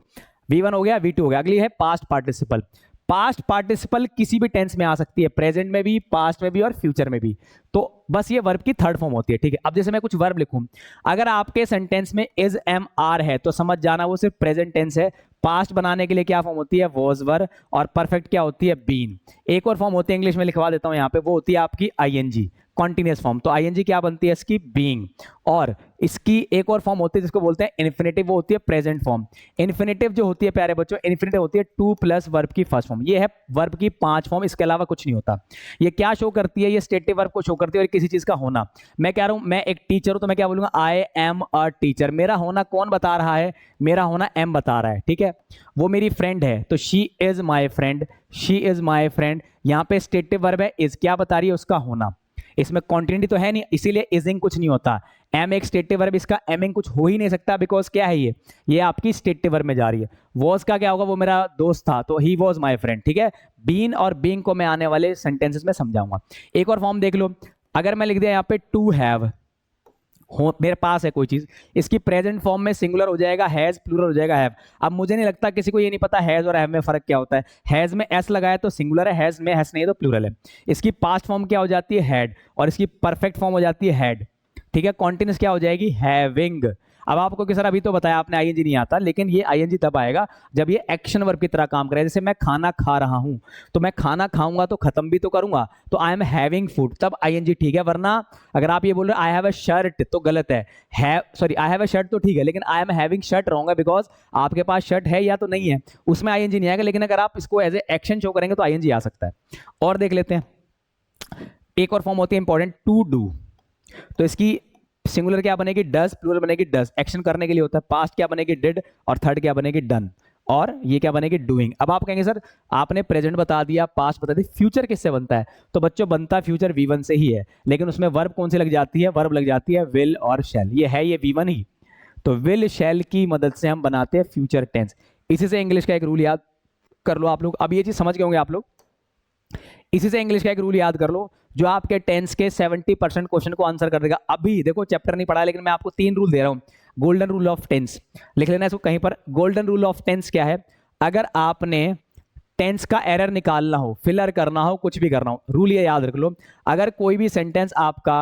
V1 हो गया, V2 हो गया। अगली है पास्ट पार्टिसिपल। पास्ट पार्टिसिपल किसी भी टेंस में आ सकती है, प्रेजेंट में भी, पास्ट में भी और फ्यूचर में भी। तो बस ये वर्ब की थर्ड फॉर्म होती है। ठीक है, अब जैसे मैं कुछ वर्ब लिखूं, अगर आपके सेंटेंस में इज एम आर है तो समझ जाना वो सिर्फ प्रेजेंट टेंस है। पास्ट बनाने के लिए क्या फॉर्म होती है? Was were. और परफेक्ट क्या होती है? बीन। एक और फॉर्म होती है, इंग्लिश में लिखवा देता हूं यहां पे, वो होती है आपकी आईएनजी, कॉन्टिन्यूअस फॉर्म। तो आईएनजी क्या बनती है इसकी? बीइंग। और इसकी एक और फॉर्म होती है जिसको बोलते हैं इन्फिनेटिव, वो होती है प्रेजेंट फॉर्म। इन्फिनेटिव जो होती है प्यारे बच्चों, इन्फिनेटिव होती है 2 प्लस वर्ब की फर्स्ट फॉर्म। ये है वर्ब की 5 फॉर्म, इसके अलावा कुछ नहीं होता। ये क्या शो करती है? ये स्टेटिव वर्ब को शो करती है और किसी चीज का होना। मैं कह रहा हूं मैं एक टीचर हूं तो मैं क्या बोलूंगा? I am a teacher. मेरा होना कौन बता रहा है? मेरा होना एम बता रहा है। ठीक है, वो मेरी फ्रेंड है तो she is my friend, she is my friend. यहां पे स्टेटिव वर्ब है इज, क्या बता रही है? उसका होना। इसमें कॉन्टिन्यूटी तो है नहीं, इसीलिए इजिंग कुछ नहीं होता। एम एक स्टेटिव वर्ब, इसका एमिंग कुछ हो ही नहीं सकता, बिकॉज क्या है ये आपकी स्टेटिव वर्ब में जा रही है। वॉज का क्या होगा? वो मेरा दोस्त था तो ही वॉज माई फ्रेंड। ठीक है, बीन और बीइंग को मैं आने वाले सेंटेंसेस में समझाऊंगा। एक और फॉर्म देख लो, अगर मैं लिख दिया यहाँ पे टू हैव, मेरे पास है कोई चीज, इसकी प्रेजेंट फॉर्म में सिंगुलर हो जाएगा हैज, प्लूरल हो जाएगा हैव। अब मुझे नहीं लगता किसी को ये नहीं पता हैज और हैव में फर्क क्या होता है। हैज में एस लगाया तो सिंगुलर है, हैज में एस नहीं है तो प्लूरल है। इसकी पास्ट फॉर्म क्या हो जाती है? हैड। और इसकी परफेक्ट फॉर्म हो जाती है हैड। ठीक है, कॉन्टिन्यूस क्या हो जाएगी? हैविंग। अब आपको कि सर अभी तो बताया आपने आईएनजी नहीं आता, लेकिन ये आईएनजी तब आएगा जब ये एक्शन वर्ब की तरह काम करे। जैसे मैं खाना खा रहा हूं तो मैं खाना खाऊंगा तो खत्म भी तो करूंगा, तो आई एम हैविंग फूड, तब आईएनजी ठीक है। वरना अगर आप ये बोल रहे आई हैव अ शर्ट तो गलत है। Sorry, I have a shirt तो ठीक है, लेकिन I am having shirt wrong है, बिकॉज आपके पास शर्ट है या तो नहीं है, उसमें आईएनजी नहीं आएगा। लेकिन अगर आप इसको एज ए एक्शन शो करेंगे तो आईएनजी आ सकता है। और देख लेते हैं, एक और फॉर्म होती है इंपॉर्टेंट, टू डू। तो इसकी सिंगुलर क्या बनेगी? डज, प्लूरल बनेगी डज। एक्शन करने के लिए होता है। पास्ट क्या बनेगी? डिड। और थर्ड क्या बनेगी? डन। और ये क्या बनेगी? डूइंग। अब आप कहेंगे सर आपने प्रेजेंट बता दिया, पास्ट बता दिया, फ्यूचर किससे बनता है? तो बच्चों बनता फ्यूचर V1 से ही है, लेकिन उसमें वर्ब कौन सी लग जाती है? वर्ब लग जाती है विल और शैल। ये है ये V1 ही, तो विल शैल की मदद से हम बनाते हैं फ्यूचर टेंस। इसी से इंग्लिश का एक रूल याद कर लो आप लोग, अब ये चीज समझ गए होंगे आप लोग। इसी से इंग्लिश का एक रूल याद कर लो जो आपके टेंस के 70% क्वेश्चन को आंसर कर देगा। अभी देखो चैप्टर नहीं पढ़ा लेकिन मैं आपको 3 रूल दे रहा हूं। गोल्डन रूल ऑफ टेंस लिख लेना इसको कहीं पर। गोल्डन रूल ऑफ टेंस क्या है? अगर आपने टेंस का एरर निकालना हो, फिलर करना हो, कुछ भी करना हो, रूल ये याद रख लो। अगर कोई भी सेंटेंस आपका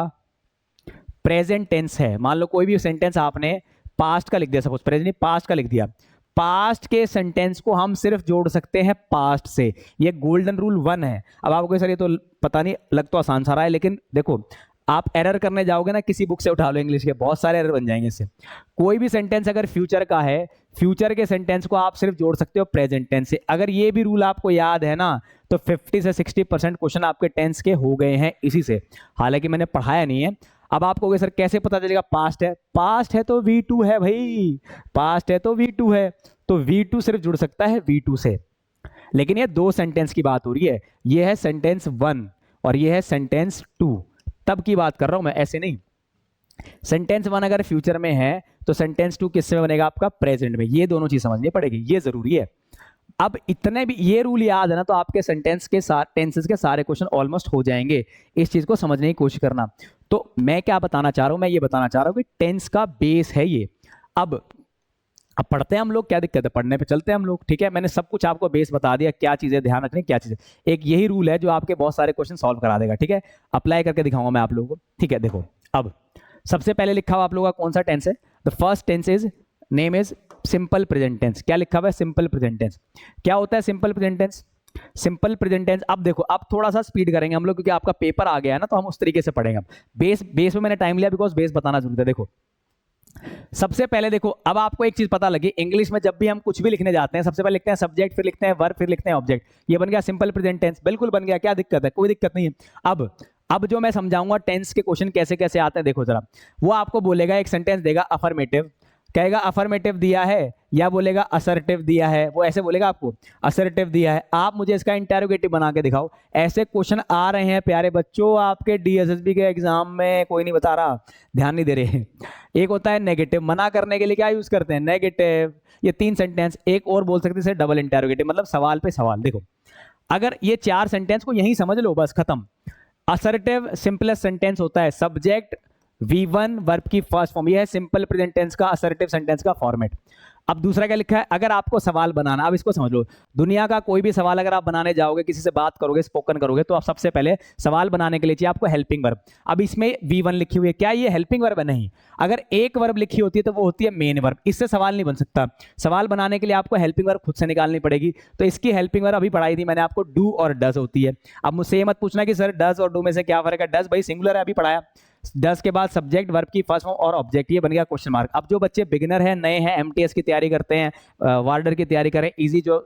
प्रेजेंट टेंस है, मान लो कोई भी सेंटेंस आपने पास्ट का लिख दिया, सपोज प्रेजेंट नहीं पास्ट का लिख दिया, पास्ट के सेंटेंस को हम सिर्फ जोड़ सकते हैं पास्ट से। ये गोल्डन रूल 1 है। अब आपको सर ये तो पता नहीं, लग तो आसान सा रहा है, लेकिन देखो आप एरर करने जाओगे ना, किसी बुक से उठा लो इंग्लिश के, बहुत सारे एरर बन जाएंगे इससे। कोई भी सेंटेंस अगर फ्यूचर का है, फ्यूचर के सेंटेंस को आप सिर्फ जोड़ सकते हो प्रेजेंट टेंस से। अगर ये भी रूल आपको याद है ना, तो 50 से 60% क्वेश्चन आपके टेंस के हो गए हैं इसी से। हालांकि मैंने पढ़ाया नहीं है। अब आप कहोगे सर कैसे पता चलेगा पास्ट है? पास्ट है तो V2 है भाई, पास्ट है तो V2 है, तो V2 सिर्फ जुड़ सकता है V2 से। लेकिन ये 2 सेंटेंस की बात हो रही है, ये है सेंटेंस 1 और ये है सेंटेंस 2, तब की बात कर रहा हूं मैं, ऐसे नहीं। सेंटेंस 1 अगर फ्यूचर में है तो सेंटेंस 2 किससे बनेगा? आपका प्रेजेंट में। ये दोनों चीज समझनी पड़ेगी, ये जरूरी है। अब इतने भी ये रूल याद है ना तो आपके सेंटेंस के साथ टेंसेस के सारे क्वेश्चन ऑलमोस्ट हो जाएंगे। इस चीज को समझने की कोशिश करना। तो मैं क्या बताना चाह रहा हूं, मैं ये बताना चाह रहा हूं कि टेंस का बेस है ये। अब पढ़ते हैं हम लोग, क्या दिक्कत है, पढ़ने पे चलते हैं हम लोग। ठीक है, मैंने सब कुछ आपको बेस बता दिया, क्या चीजें ध्यान रखनी, क्या चीजें। एक यही रूल है जो आपके बहुत सारे क्वेश्चन सॉल्व करा देगा। ठीक है, अप्लाई करके दिखाऊंगा मैं आप लोगों को। ठीक है, देखो अब सबसे पहले लिखा हुआ आप लोगों का कौन सा टेंस है? The first tense is name is simple present tense. क्या लिखा हुआ है? Simple present tense. क्या होता है simple present tense? Simple present tense, अब देखो अब थोड़ा सा स्पीड करेंगे हम लोग क्योंकि आपका पेपर आ गया है ना, तो हम उस तरीके से पढ़ेंगे। बेस में मैंने टाइम लिया बिकॉज बेस बताना जरूरी है। देखो सबसे पहले देखो, अब आपको एक चीज पता लगी, इंग्लिश में जब भी हम कुछ भी लिखने जाते हैं सबसे पहले लिखते हैं सब्जेक्ट, फिर लिखते हैं वर्ब, फिर लिखते हैं ऑब्जेक्ट। ये बन गया सिंपल प्रेजेंट टेंस, बिल्कुल बन गया। क्या दिक्कत है? कोई दिक्कत नहीं है। अब जो मैं समझाऊंगा टेंस के क्वेश्चन कैसे कैसे आते हैं, देखो जरा। वो आपको बोलेगा, एक सेंटेंस देगा अफर्मेटिव, कहेगा अफर्मेटिव दिया है, या बोलेगा असर्टिव दिया है। वो ऐसे बोलेगा आपको असर्टिव दिया है, आप मुझे इसका इंटेरोगेटिव बना के दिखाओ। ऐसे क्वेश्चन आ रहे हैं प्यारे बच्चों आपके डीएसएसबी के एग्जाम में, कोई नहीं बता रहा, ध्यान नहीं दे रहे। एक होता है नेगेटिव, मना करने के लिए क्या यूज करते हैं? नेगेटिव। ये 3 सेंटेंस। एक और बोल सकते हैं डबल इंटेरोगेटिव, मतलब सवाल पे सवाल। देखो अगर ये 4 सेंटेंस को यही समझ लो, बस खत्म। असर्टिव सिंपलेस्ट सेंटेंस होता है, सब्जेक्ट V1 वर्ब की फर्स्ट फॉर्म। ये है सिंपल प्रेजेंट टेंस का असर्टिव सेंटेंस का फॉर्मेट। अब दूसरा क्या लिखा है? अगर आपको सवाल बनाना, अब इसको समझ लो, दुनिया का कोई भी सवाल अगर आप बनाने जाओगे, किसी से बात करोगे, स्पोकन करोगे, तो आप सबसे पहले सवाल बनाने के लिए चाहिए आपको हेल्पिंग वर्ब। अब इसमें V1 लिखी हुई है, क्या ये हेल्पिंग वर्ब है? नहीं। अगर एक वर्ब लिखी होती है तो वो होती है मेन वर्ब, इससे सवाल नहीं बन सकता। सवाल बनाने के लिए आपको हेल्पिंग वर्ब खुद से निकालनी पड़ेगी। तो इसकी हेल्पिंग वर्ब अभी पढ़ाई थी मैंने आपको, डू और डज होती है। अब मुझसे ये मत पूछना कि सर डज और डू में से क्या फर्क है। डज भाई सिंगुलर है, अभी पढ़ाया। डज के बाद सब्जेक्ट वर्ब की फर्स्ट फॉर्म और ऑब्जेक्ट, ये बन गया क्वेश्चन मार्क। अब जो बच्चे बिगिनर हैं, नए हैं, एमटीएस की तैयारी करते हैं, वार्डर की तैयारी करें, इजी जो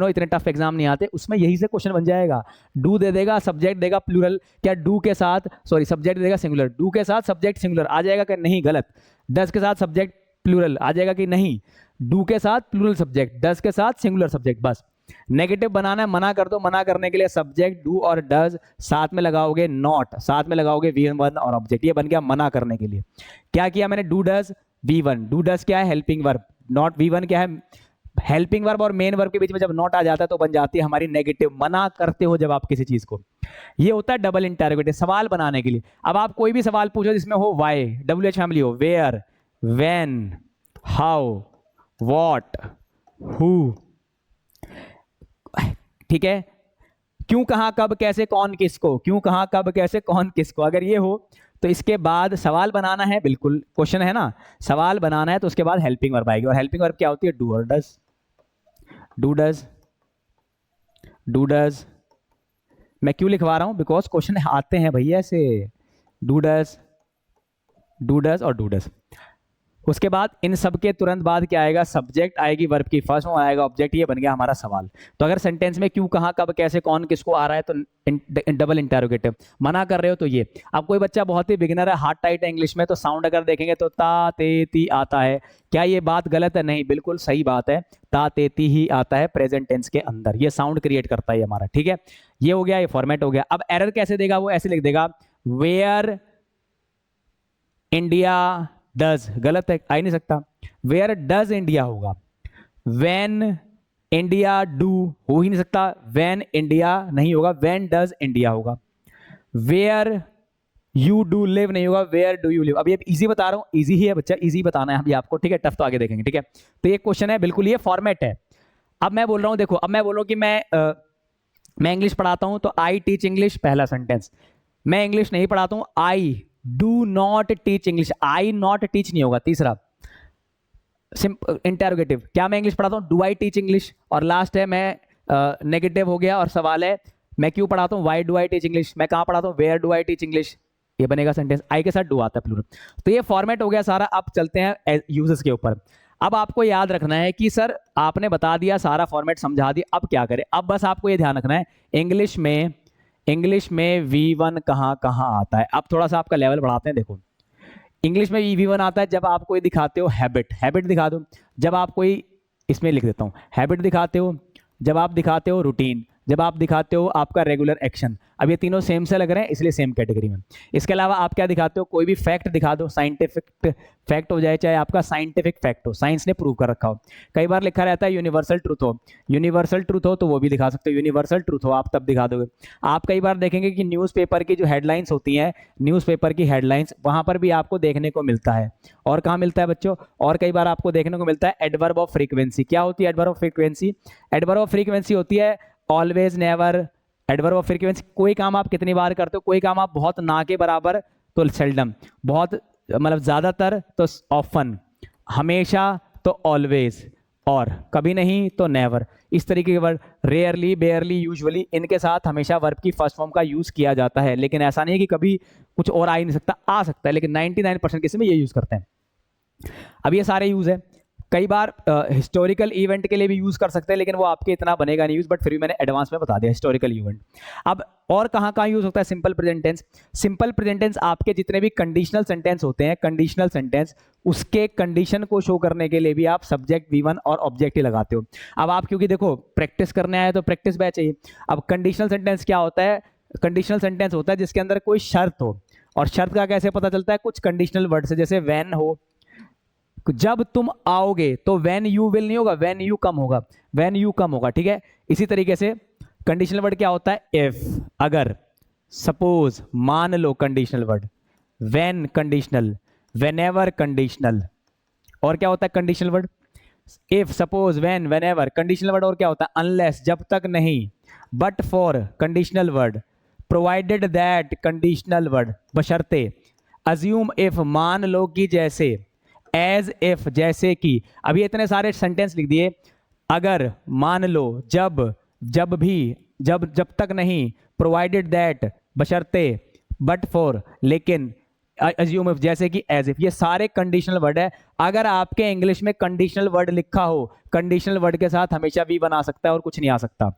इतने टफ एग्जाम नहीं आते, उसमें यही से क्वेश्चन बन जाएगा। डू दे देगा, सब्जेक्ट देगा प्लूरल, क्या डू के साथ, सॉरी सब्जेक्ट देगा सिंगुलर, डू के साथ सब्जेक्ट सिंगुलर आ जाएगा कि नहीं? गलत। डज के साथ सब्जेक्ट प्लूरल आ जाएगा कि नहीं? डू के साथ प्लूरल सब्जेक्ट, डज के साथ सिंगुलर सब्जेक्ट। बस नेगेटिव बनाना है, मना कर दो। मना करने के लिए सब्जेक्ट डू और डज, साथ में लगाओगे नॉट, साथ में लगाओगे V1 और ऑब्जेक्ट। ये बन गया मना करने के लिए। क्या किया मैंने? Do does V1, do does क्या है? Helping verb. नॉट V1 क्या है? हेल्पिंग वर्ब और मेन वर्ब के बीच में जब नॉट आ जाता है तो बन जाती है हमारी नेगेटिव। मना करते हो जब आप किसी चीज को। ये होता है डबल इंटेरोगेटिव, सवाल बनाने के लिए। अब आप कोई भी सवाल पूछो जिसमें हो वाई, WH फैमिली हो, where, when, how, what, who, ठीक है, क्यों, कहां, कब, कैसे, कौन, किसको, क्यों, कहां, कब, कैसे, कौन, किसको, अगर ये हो तो इसके बाद सवाल बनाना है। बिल्कुल क्वेश्चन है ना, सवाल बनाना है तो उसके बाद हेल्पिंग वर्ब आएगी। और हेल्पिंग वर्ब क्या होती है? डू और does. Do does, do does. मैं क्यों लिखवा रहा हूं? बिकॉज क्वेश्चन आते हैं भैया ऐसे। डू डज, डू डज और डू डज। उसके बाद इन सब के तुरंत बाद क्या आएगा? सब्जेक्ट आएगी, वर्ब की फर्स्ट फॉर्म आएगा, ऑब्जेक्ट। ये बन गया हमारा सवाल। तो अगर सेंटेंस में क्यों, कहां, कब, कैसे, कौन, किसको आ रहा है तो डबल इंटेरोगेटिव। मना कर रहे हो तो ये। अब कोई बच्चा बहुत ही बिगिनर है, हार्ट टाइट है इंग्लिश में, तो साउंड अगर देखेंगे तो ता ते ती आता है। क्या ये बात गलत है? नहीं, बिल्कुल सही बात है। ता ते ती ही आता है प्रेजेंट टेंस के अंदर, ये साउंड क्रिएट करता है हमारा। ठीक है, ये हो गया, ये फॉर्मेट हो गया। अब एरर कैसे देगा? वो ऐसे लिख देगा, वेयर इंडिया डज। गलत है, आ ही नहीं सकता। वेयर डज इंडिया होगा। वेन इंडिया डू हो ही नहीं सकता। वेन इंडिया नहीं होगा, वेन डज इंडिया होगा। वेयर यू डू लिव नहीं होगा, वेयर डू यू लिव। अब ये इजी बता रहा हूं, इजी ही है बच्चा, इजी बताना है अभी आपको। ठीक है, टफ तो आगे देखेंगे। ठीक है, तो ये क्वेश्चन है, बिल्कुल ये फॉर्मेट है। अब मैं बोल रहा हूं, देखो अब मैं बोल रहा हूं कि मैं इंग्लिश पढ़ाता हूं तो आई टीच इंग्लिश, पहला सेंटेंस। मैं इंग्लिश नहीं पढ़ाता हूं, आई do not teach English, I not teach नहीं होगा। तीसरा इंटेरोगेटिव, क्या मैं इंग्लिश पढ़ाता हूं? Do I teach English. और लास्ट है मैं नेगेटिव हो गया और सवाल है मैं क्यों पढ़ाता हूं? Why do I teach English. मैं कहां पढ़ाता हूं? Where do I teach English. ये बनेगा सेंटेंस, आई के साथ डू आता है प्लूरल। तो ये फॉर्मेट हो गया सारा। अब चलते हैं यूजेस के ऊपर। अब आपको याद रखना है कि सर आपने बता दिया, सारा फॉर्मेट समझा दिया, अब क्या करें? अब बस आपको ये ध्यान रखना है, इंग्लिश में V1 कहां कहां आता है। अब थोड़ा सा आपका लेवल बढ़ाते हैं। देखो इंग्लिश में V1 आता है जब आप कोई दिखाते हो हैबिट दिखा दो। जब आप कोई, इसमें लिख देता हूं, हैबिट दिखाते हो। जब आप दिखाते हो रूटीन, जब आप दिखाते हो आपका रेगुलर एक्शन। अब ये तीनों सेम से लग रहे हैं इसलिए सेम कैटेगरी में। इसके अलावा आप क्या दिखाते हो, कोई भी फैक्ट दिखा दो, साइंटिफिक फैक्ट हो जाए चाहे आपका साइंटिफिक फैक्ट हो, साइंस ने प्रूव कर रखा हो। कई बार लिखा रहता है यूनिवर्सल ट्रूथ हो, यूनिवर्सल ट्रूथ हो तो वो भी दिखा सकते हो, यूनिवर्सल ट्रूथ हो आप तब दिखा दोगे। आप कई बार देखेंगे कि न्यूज़पेपर की जो हेडलाइंस होती हैं, न्यूज़पेपर की हेडलाइंस वहां पर भी आपको देखने को मिलता है। और कहाँ मिलता है बच्चों, और कई बार आपको देखने को मिलता है एडवर्ब ऑफ फ्रीक्वेंसी। क्या होती है adverb of frequency? Adverb of frequency होती है always, never. Adverb of frequency, कोई काम आप कितनी बार करते हो, कोई काम आप बहुत ना के बराबर तो सेल्डम, बहुत मतलब ज्यादातर तो ऑफन, हमेशा तो ऑलवेज, और कभी नहीं तो नेवर। इस तरीके के वर्ड, रेयरली, बेयरली, यूजुअली, इनके साथ हमेशा वर्ब की फर्स्ट फॉर्म का यूज किया जाता है। लेकिन ऐसा नहीं है कि कभी कुछ और आ ही नहीं सकता, आ सकता है, लेकिन 99% केस में ये यूज करते हैं। अब ये सारे यूज है। कई बार हिस्टोरिकल इवेंट के लिए भी यूज कर सकते हैं, लेकिन वो आपके इतना बनेगा नहीं यूज, बट फिर भी मैंने एडवांस में बता दिया हिस्टोरिकल इवेंट। अब और कहाँ यूज होता है simple present tense? Simple present tense आपके जितने भी कंडीशनल सेंटेंस होते हैं, कंडीशनल सेंटेंस, उसके कंडीशन को शो करने के लिए भी आप सब्जेक्ट V1 और ऑब्जेक्ट ही लगाते हो। अब आप क्योंकि देखो प्रैक्टिस करने आए तो प्रैक्टिस बैच चाहिए। अब कंडीशनल सेंटेंस क्या होता है? कंडीशनल सेंटेंस होता है जिसके अंदर कोई शर्त हो, और शर्त का कैसे पता चलता है? कुछ कंडीशनल वर्ड से, जैसे व्हेन हो, जब तुम आओगे तो व्हेन यू विल नहीं होगा, व्हेन यू कम होगा, व्हेन यू कम होगा, ठीक है। इसी तरीके से कंडीशनल वर्ड क्या होता है? इफ, अगर, सपोज, मान लो, conditional word, when conditional, whenever conditional. और क्या होता है conditional word? If, suppose, when, whenever conditional word. और क्या होता है? अनलेस, जब तक नहीं, but for conditional word, provided that conditional word, बशर्ते, अज्यूम इफ, मान लो कि जैसे, एज इफ, जैसे कि। अब ये इतने सारे सेंटेंस लिख दिए, अगर, मान लो, जब, जब भी, जब तक नहीं, प्रोवाइडेड दैट, बशर्ते, बट फॉर, लेकिन, अज्यूम इफ, जैसे कि, एज इफ। ये सारे कंडीशनल वर्ड है। अगर आपके इंग्लिश में कंडीशनल वर्ड लिखा हो, कंडीशनल वर्ड के साथ हमेशा वी बना सकता है और कुछ नहीं आ सकता।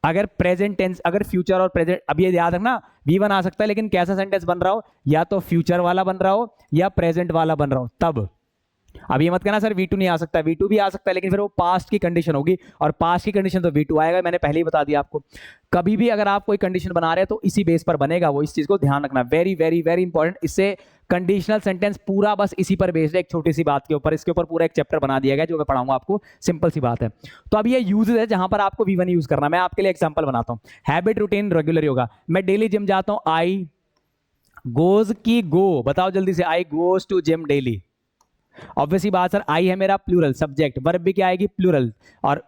अगर प्रेजेंट टेंस, अगर फ्यूचर और प्रेजेंट, अब ये याद रखना, V1 आ सकता है, लेकिन कैसा सेंटेंस बन रहा हो, या तो फ्यूचर वाला बन रहा हो या प्रेजेंट वाला बन रहा हो, तब। अब ये मत कहना सर V2 नहीं आ सकता, V2 भी आ सकता है, लेकिन फिर वो पास्ट की कंडीशन होगी, और पास्ट की कंडीशन तो V2 आएगा, मैंने पहले ही बता दिया आपको। कभी भी अगर आप कोई कंडीशन बना रहे हैं तो इसी बेस पर बनेगा वो, इस चीज को ध्यान रखना, वेरी वेरी वेरी इंपॉर्टेंट। इससे कंडीशनल सेंटेंस पूरा बस इसी पर बेस्ड है, एक छोटी सी बात के ऊपर, इसके ऊपर पूरा एक चैप्टर बना दिया गया जो मैं पढ़ाऊंगा आपको, सिंपल सी बात है। तो अब ये यूजेस है जहां पर आपको V1 यूज करना। मैं आपके लिए एग्जांपल बनाता हूं, हैबिट, रूटीन, रेगुलर योगा। मैं डेली जिम जाता हूं, आई गोज की गो, बताओ जल्दी से, I goes to gym daily. Obviously बात सर, आई है मेरा प्लूरल सब्जेक्ट, वर्ब भी क्या आएगी? प्लूरल, और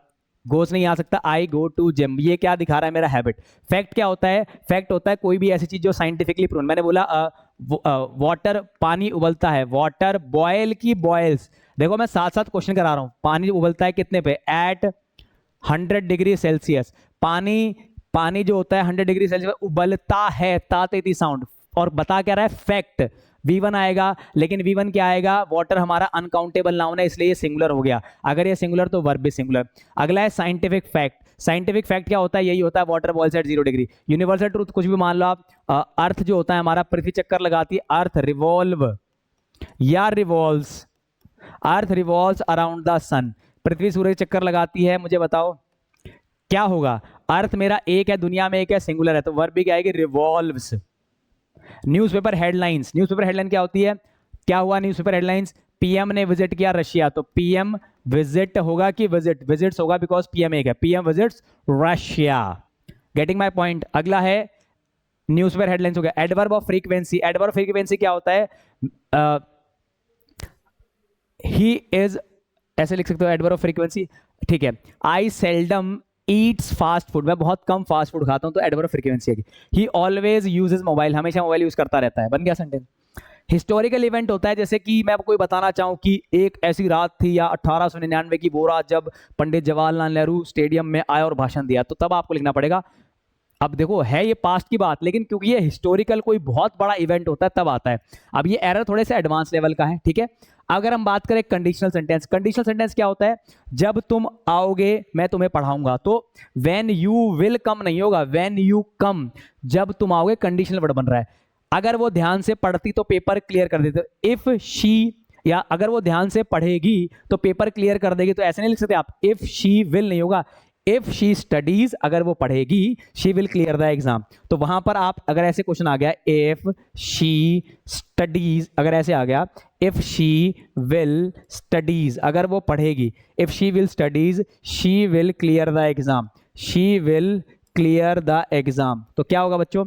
गोज नहीं आ सकता, आई गो टू जिम। ये क्या दिखा रहा है? मेरा हैबिट। फैक्ट क्या होता है? फैक्ट होता है कोई भी ऐसी चीज जो साइंटिफिकली प्रूवन। मैंने बोला वाटर, पानी उबलता है, वाटर बॉयल की बॉयल्स। देखो मैं साथ साथ क्वेश्चन करा रहा हूं, पानी उबलता है कितने पे? At 100 degree Celsius. पानी जो होता है 100 डिग्री सेल्सियस उबलता है, ताते साउंड, और बता क्या रहा है? फैक्ट। V1 आएगा, लेकिन V1 क्या आएगा? वाटर हमारा अनकाउंटेबल नाउन है, इसलिए ये सिंगुलर हो गया। अगर ये सिंगुलर तो वर्ब भी सिंगुलर। अगला है साइंटिफिक फैक्ट। साइंटिफिक फैक्ट क्या होता है? यही होता है water boils at 0 degree. Universal truth कुछ भी मान लो आप, अर्थ जो होता है हमारा, पृथ्वी चक्कर लगाती है, अर्थ रिवॉल्व या revolves, earth revolves around the sun. पृथ्वी सूरज चक्कर लगाती है, मुझे बताओ क्या होगा? अर्थ मेरा एक है, दुनिया में एक है, सिंगुलर है, तो वर्ब भी क्या आएगी? Revolves. Newspaper headlines, newspaper headline क्या होती है? क्या हुआ न्यूज़पेपर हेडलाइंस? पीएम ने विजिट किया रशिया, तो पीएम विजिट होगा कि विजिट? विजिट्स होगा, बिकॉज पीएम एक है, PM visits Russia. Getting my point. अगला है न्यूज़पेपर हेडलाइंस हो गया। Adverb of frequency. Adverb of frequency क्या होता है? ही इज, ऐसे लिख सकते हो एडवर्ब ऑफ फ्रीक्वेंसी, ठीक है। आई सेल्डम ईट्स फास्ट फूड, मैं बहुत कम फास्ट फूड खाता हूं, तो एडवर्ब ऑफ फ्रीक्वेंसी है। ही ऑलवेज यूजेस मोबाइल, हमेशा मोबाइल यूज करता रहता है, बन गया सेंटेंस। हिस्टोरिकल इवेंट होता है, जैसे कि मैं आपको बताना चाहूं कि एक ऐसी रात थी या 1899 की वो रात जब पंडित जवाहरलाल नेहरू स्टेडियम में आए और भाषण दिया, तो तब आपको लिखना पड़ेगा। अब देखो है ये पास्ट की बात, लेकिन क्योंकि ये हिस्टोरिकल कोई बहुत बड़ा इवेंट होता है तब आता है। अब ये एरर थोड़े से एडवांस लेवल का है, ठीक है। अगर हम बात करें कंडीशनल सेंटेंस, कंडीशनल सेंटेंस क्या होता है? जब तुम आओगे मैं तुम्हें पढ़ाऊंगा, तो व्हेन यू विल कम नहीं होगा, व्हेन यू कम, जब तुम आओगे, कंडीशनल वर्ड बन रहा है। अगर वो ध्यान से पढ़ती तो पेपर क्लियर कर देते, इफ शी, या अगर वो ध्यान से पढ़ेगी तो पेपर क्लियर कर देगी, तो ऐसे नहीं लिख सकते आप, इफ शी विल नहीं होगा, इफ शी स्टडीज, अगर वो पढ़ेगी, she will clear the exam. तो वहां पर आप अगर ऐसे क्वेश्चन आ गया इफ शी स्टडीज, अगर ऐसे आ गया इफ शी विल स्टडीज, अगर वो पढ़ेगी, if she will studies she will clear the exam, she will clear the exam. तो क्या होगा बच्चों,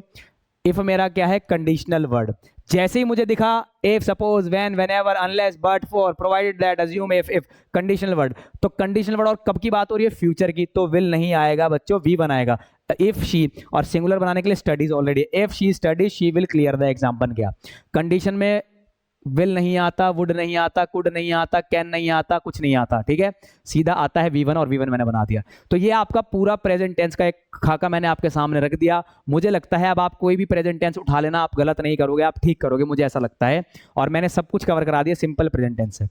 इफ मेरा क्या है, कंडीशनल वर्ड। जैसे ही मुझे दिखा if, suppose, when, whenever, unless, but, for, provided that, assume, if conditional word. तो कंडीशनल वर्ड और कब की बात हो रही है, फ्यूचर की, तो विल नहीं आएगा बच्चों, वी बनाएगा। इफ शी, और सिंगुलर बनाने के लिए studies already, if she studies she will clear the exam बन गया। कंडीशन में विल नहीं आता, वुड नहीं आता, कुड नहीं आता, कैन नहीं आता, कुछ नहीं आता, ठीक है, सीधा आता है V1, और V1 मैंने बना दिया। तो ये आपका पूरा प्रेजेंट टेंस का एक खाका मैंने आपके सामने रख दिया। मुझे लगता है अब आप कोई भी प्रेजेंट टेंस उठा लेना, आप गलत नहीं करोगे, आप ठीक करोगे, मुझे ऐसा लगता है। और मैंने सब कुछ कवर करा दिया सिंपल प्रेजेंट टेंस से।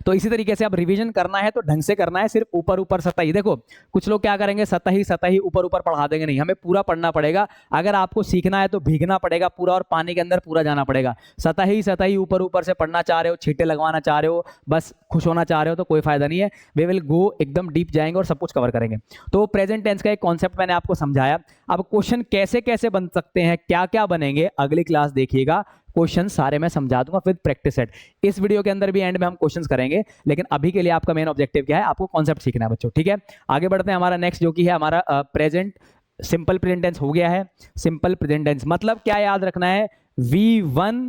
तो इसी तरीके से अब रिवीजन करना है तो ढंग से करना है, सिर्फ ऊपर ऊपर सतही। देखो कुछ लोग क्या करेंगे, सतही सतही ऊपर ऊपर पढ़ा देंगे, नहीं, हमें पूरा पढ़ना पड़ेगा। अगर आपको सीखना है तो भीगना पड़ेगा पूरा, और पानी के अंदर पूरा जाना पड़ेगा। सतही सतही ऊपर ऊपर से पढ़ना चाह रहे हो, छींटे लगवाना चाह रहे हो, बस खुश होना चाह रहे हो, तो कोई फायदा नहीं है। वे विल गो एकदम डीप जाएंगे और सब कुछ कवर करेंगे। तो प्रेजेंट टेंस का एक कॉन्सेप्ट मैंने आपको समझाया। अब क्वेश्चन कैसे कैसे बन सकते हैं, क्या क्या बनेंगे, अगली क्लास देखिएगा, क्वेश्चन सारे मैं समझा दूंगा विद प्रैक्टिस सेट। इस वीडियो के अंदर भी एंड में हम क्वेश्चंस करेंगे, लेकिन अभी के लिए आपका मेन ऑब्जेक्टिव क्या है, आपको कॉन्सेप्ट सीखना है बच्चों, ठीक है। आगे बढ़ते हैं, हमारा नेक्स्ट जो कि है हमारा प्रेजेंट सिंपल प्रेजेंट टेंस हो गया है। सिंपल प्रेजेंट टेंस मतलब क्या याद रखना है, V1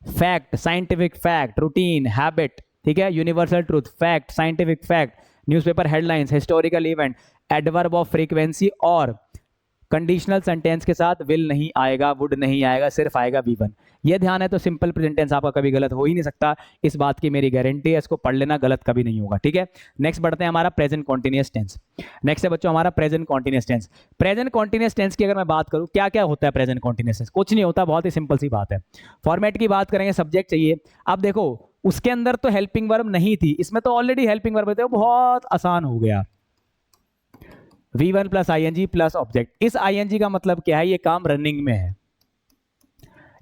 fact, scientific fact, routine, habit, ठीक है, universal truth, fact, scientific fact, newspaper headlines, historical event, adverb of frequency, और कंडीशनल सेंटेंस के साथ विल नहीं आएगा, वुड नहीं आएगा, सिर्फ आएगा V1। ये ध्यान है तो सिंपल प्रेजेंट टेंस आपका कभी गलत हो ही नहीं सकता, इस बात की मेरी गारंटी है, इसको पढ़ लेना, गलत कभी नहीं होगा, ठीक है। नेक्स्ट बढ़ते हैं, हमारा प्रेजेंट कॉन्टिन्यूअस टेंस। नेक्स्ट है बच्चों हमारा present continuous tense. Present continuous tense की अगर मैं बात करूं, क्या क्या होता है प्रेजेंट कॉन्टिन्यूअस टेंस, कुछ नहीं होता, बहुत ही सिंपल सी बात है। फॉर्मेट की बात करेंगे, सब्जेक्ट चाहिए। अब देखो उसके अंदर तो हेल्पिंग वर्ब नहीं थी, इसमें तो ऑलरेडी हेल्पिंग वर्ब थे, बहुत आसान हो गया। V1 plus ING plus object. इस ING का मतलब क्या है, ये काम रनिंग में है,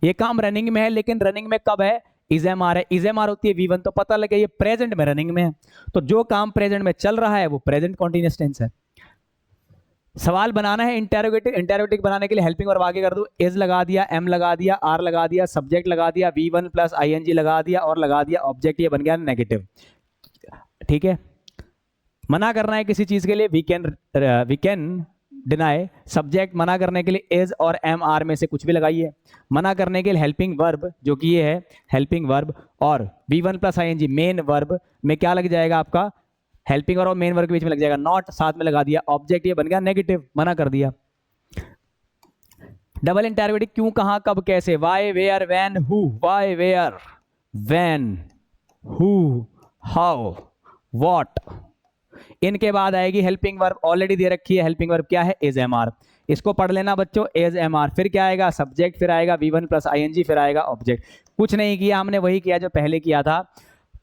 ये काम रनिंग में है, लेकिन रनिंग में कब है, इज एम आर है, इज एम आर होती है V1, तो पता लगे ये प्रेजेंट में रनिंग में है। तो जो काम प्रेजेंट में चल रहा है वो प्रेजेंट कॉन्टिन्यूअस टेंस है। सवाल बनाना है इंटेरोगेटिव, इंटेरोगेटिव बनाने के लिए हेल्पिंग वर्ब आगे कर दो, इज लगा दिया, एम लगा दिया, आर लगा दिया, सब्जेक्ट लगा दिया, V1 प्लस ING लगा दिया, और लगा दिया ऑब्जेक्ट, ये बन गया नेगेटिव, ठीक है। मना करना है किसी चीज के लिए, वी कैन डिनाई, सब्जेक्ट मना करने के लिए इज और एम आर में से कुछ भी लगाइए। मना करने के लिए हेल्पिंग वर्ब, जो कि ये है हेल्पिंग वर्ब, और V1 plus ING main verb में क्या लग जाएगा आपका, हेल्पिंग वर्ब और मेन वर्ब के बीच में लग जाएगा नॉट, साथ में लगा दिया ऑब्जेक्ट, ये बन गया नेगेटिव, मना कर दिया। डबल इंटरोगेटिव क्यों, कहां, कब, कैसे, why, where, when, who, why, where, when, who, how, what. इनके बाद आएगी हेल्पिंग वर्ब, ऑलरेडी दे रखी है, हेल्पिंग वर्ब क्या है, इज एम आर। इसको पढ़ लेना बच्चों, इज एम आर, फिर क्या आएगा, सब्जेक्ट, फिर आएगा V1 प्लस ING, फिर आएगा ऑब्जेक्ट। कुछ नहीं किया हमने, वही किया जो पहले किया था।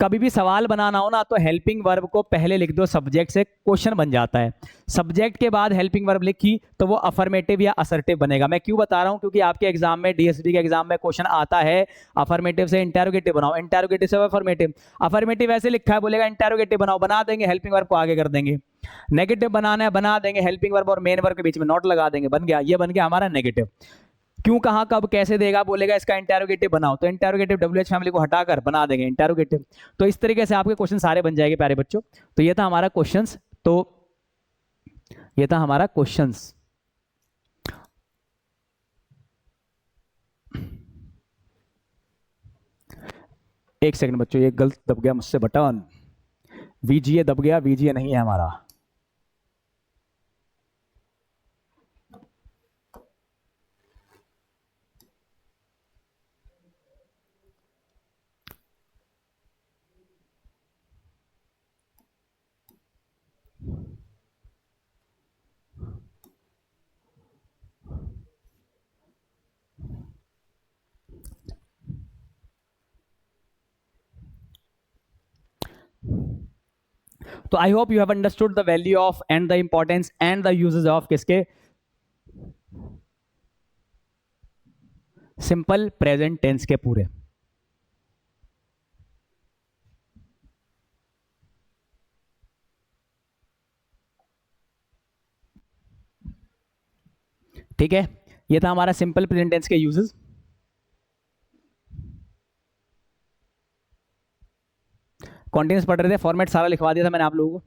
कभी भी सवाल बनाना हो ना तो हेल्पिंग वर्ब को पहले लिख दो, सब्जेक्ट से क्वेश्चन बन जाता है। सब्जेक्ट के बाद हेल्पिंग वर्ब लिखी तो वो अफर्मेटिव या असर्टिव बनेगा। मैं क्यों बता रहा हूं, क्योंकि आपके एग्जाम में, DSP के एग्जाम में क्वेश्चन आता है अफर्मेटिव से इंटेरोगेटिव बनाओ, इंटेरोगेटिव से अफर्मेटिव। अफर्मेटिव ऐसे लिखा है, बोलेगा इंटेरोगेटिव बनाओ, बना देंगे, हेल्पिंग वर्ब को आगे कर देंगे। नेगेटिव बनाना है, बना देंगे, हेल्पिंग वर्ब और मेन वर्ब के बीच में नॉट लगा देंगे, बन गया, ये बन गया हमारा नेगेटिव। क्यों, कहां, कब, कैसे देगा, बोलेगा इसका इंटेरोगेटिव बनाओ, तो इंटेरोगेटिव WH फैमिली को हटाकर बना देंगे इंटेरोगेटिव। तो इस तरीके से आपके क्वेश्चन सारे बन जाएंगे प्यारे बच्चों। तो ये था हमारा क्वेश्चंस, तो ये था हमारा क्वेश्चंस। एक सेकंड बच्चों, ये गलत दब गया मुझसे बटन, VGA दब गया, VGA नहीं है हमारा। तो I hope you have understood the value of and the importance and the uses of किसके, सिंपल प्रेजेंट टेंस के पूरे। ठीक है, ये था हमारा सिंपल प्रेजेंट टेंस के यूजेस। कॉन्टिन्यूस पढ़ रहे थे, फॉर्मेट सारा लिखवा दिया था मैंने आप लोगों को,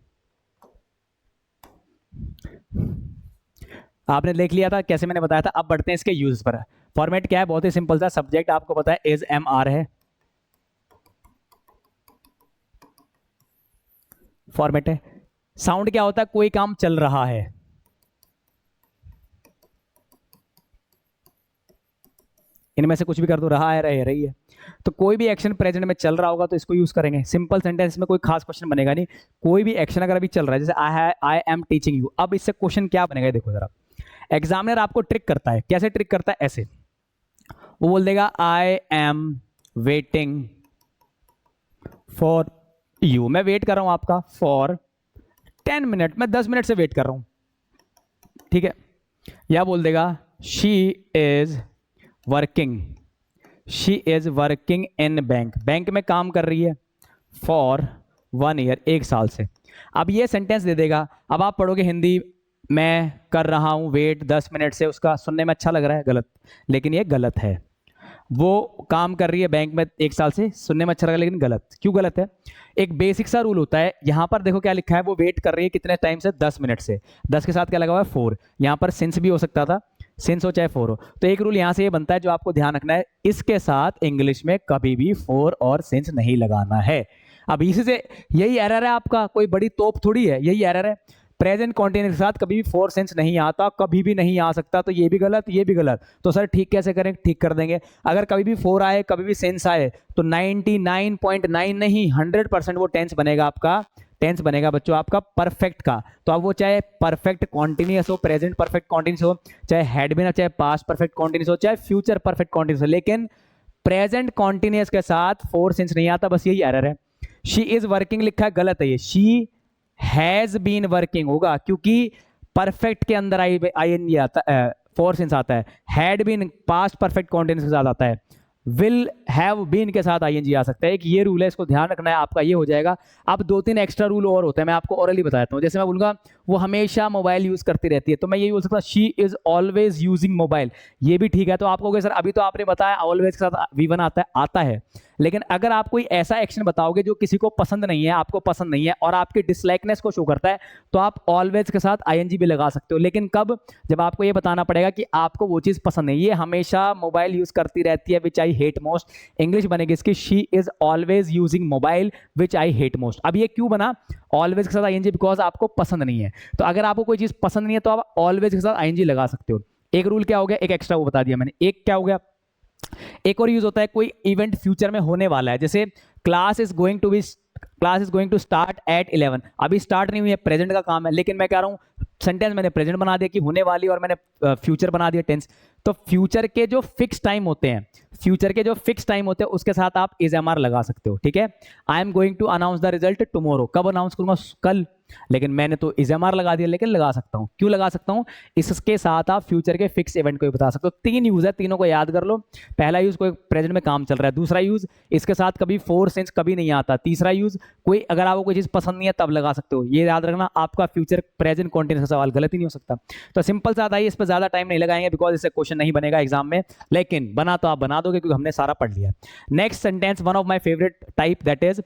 आपने देख लिया था कैसे मैंने बताया था। अब बढ़ते हैं इसके यूज पर। फॉर्मेट क्या है, बहुत ही सिंपल सा। सब्जेक्ट आपको पता है इज एम आर है, फॉर्मेट है। साउंड क्या होता है, कोई काम चल रहा है, इनमें से कुछ भी कर दो, रहा है, रहे, रही है। तो कोई भी एक्शन प्रेजेंट में चल रहा होगा तो इसको यूज करेंगे। सिंपल सेंटेंस में कोई खास क्वेश्चन बनेगा नहीं, कोई भी एक्शन अगर अभी चल रहा है, जैसे आई एम टीचिंग यू, अब इससे क्वेश्चन क्या बनेगा, देखो जरा। एग्जामिनर आपको ट्रिक करता है, कैसे ट्रिक करता है, ऐसे वो बोल देगा I am waiting for you, मैं वेट कर रहा हूं आपका फॉर 10 मिनट, मैं 10 मिनट से वेट कर रहा हूं, ठीक है। या बोल देगा she is working, she is working in bank, bank में काम कर रही है फॉर 1 ईयर, 1 साल से। अब ये सेंटेंस दे देगा। अब आप पढ़ोगे हिंदी, मैं कर रहा हूं वेट 10 मिनट से, उसका सुनने में अच्छा लग रहा है, गलत, लेकिन ये गलत है। वो काम कर रही है बैंक में 1 साल से, सुनने में अच्छा लगा, लेकिन गलत। क्यों गलत है? एक बेसिक सा रूल होता है, यहां पर देखो क्या लिखा है, वो वेट कर रही है कितने टाइम से, 10 मिनट से। 10 के साथ क्या लगा हुआ है, 4। यहां पर सिंस भी हो सकता था, सिंस हो चाहे 4 हो। तो एक रूल यहां से ये बनता है जो आपको ध्यान रखना है, इसके साथ इंग्लिश में कभी भी 4 और सिंस नहीं लगाना है। अब इसी से यही एरर है आपका, कोई बड़ी तोप थोड़ी है, यही एरर है। प्रेजेंट कॉन्टिन्यूस के साथ कभी भी 4 सेंस नहीं आता, कभी भी नहीं आ सकता, तो ये भी गलत, ये भी गलत। तो सर ठीक कैसे करें? ठीक कर देंगे। अगर कभी भी 4 आए, कभी भी सेंस आए, तो 99.9 नहीं, 100% वो टेंस बनेगा आपका, टेंस बनेगा बच्चों आपका परफेक्ट का। तो अब वो चाहे परफेक्ट कॉन्टिन्यूस हो, प्रेजेंट परफेक्ट कॉन्टिन्यूस हो, चाहे हैड बीन, चाहे पास्ट परफेक्ट कॉन्टिन्यूस हो, चाहे फ्यूचर परफेक्ट कॉन्टिन्यूस हो, लेकिन प्रेजेंट कॉन्टिन्यूस के साथ 4 सेंस नहीं आता, बस यही एरर है। शी इज वर्किंग लिखा है, गलत है ये, शी हैज बीन वर्किंग होगा, क्योंकि परफेक्ट के अंदर आई एन आता है, 4 सेंस आता है। Had been past perfect continuous के साथ आता है, विल हैव बीन के साथ आईएनजी आ सकता है। एक ये रूल है, इसको ध्यान रखना है आपका, ये हो जाएगा। अब 2-3 एक्स्ट्रा रूल और होते हैं, मैं आपको ओरली बताता हूँ। जैसे मैं बोलूंगा वो हमेशा मोबाइल यूज करती रहती है, तो मैं ये बोल सकता हूँ she is always using mobile, ये भी ठीक है। तो आप कहोगे सर अभी तो आपने बताया ऑलवेज के साथ V1 आता है, लेकिन अगर आप कोई ऐसा एक्शन बताओगे जो किसी को पसंद नहीं है, आपको पसंद नहीं है और आपकी डिसलाइकनेस को शो करता है, तो आप ऑलवेज के साथ आईएनजी भी लगा सकते हो। लेकिन कब? जब आपको ये बताना पड़ेगा कि आपको वो चीज पसंद नहीं, ये हमेशा मोबाइल यूज करती रहती है, विच आई हेट मोस्ट। इंग्लिश बनेगी इसकी she is always using mobile which I hate most. अब ये क्यों बना ऑलवेज के साथ आईएनजी? बिकॉज आपको पसंद नहीं है। तो अगर आपको कोई चीज पसंद नहीं है तो आप ऑलवेज के साथ आईएनजी लगा सकते हो। एक रूल क्या हो गया, एक एक्स्ट्रा वो बता दिया मैंने। एक क्या हो गया, एक और यूज होता है, कोई इवेंट फ्यूचर में होने वाला है, जैसे class is going to start at 11। अभी स्टार्ट नहीं हुई है, प्रेजेंट का काम है, लेकिन मैं कह रहा हूं सेंटेंस मैंने प्रेजेंट बना दिया कि होने वाली, और मैंने फ्यूचर बना दिया टेंस। तो फ्यूचर के जो फिक्स टाइम होते हैं, उसके साथ आप इज एम आर लगा सकते हो, ठीक है। I am going to announce the result tomorrow, कब अनाउंस करूंगा? कल, लेकिन मैंने तो इज एम आर लगा दिया, लेकिन लगा सकता हूं। क्यों लगा सकता हूं? इसके साथ आप फ्यूचर के फिक्स इवेंट को भी बता सकते हो। 3 यूज है, तीनों को याद कर लो। पहला यूज कोई प्रेजेंट में काम चल रहा है, दूसरा यूज इसके साथ कभी 4 सेंस कभी नहीं आता, तीसरा यूज कोई अगर आपको कोई चीज पसंद नहीं है तब लगा सकते हो। ये याद रखना, आपका फ्यूचर प्रेजेंट कॉन्टिन्यूस का सवाल गलत ही नहीं हो सकता। तो सिंपल सा आता है, इस पर ज्यादा टाइम नहीं लगाएंगे बिकॉज इससे क्वेश्चन नहीं बनेगा एग्जाम में, लेकिन बना तो आप बना दोगे क्योंकि हमने सारा पढ़ लिया। Next sentence, one of my favourite type, that is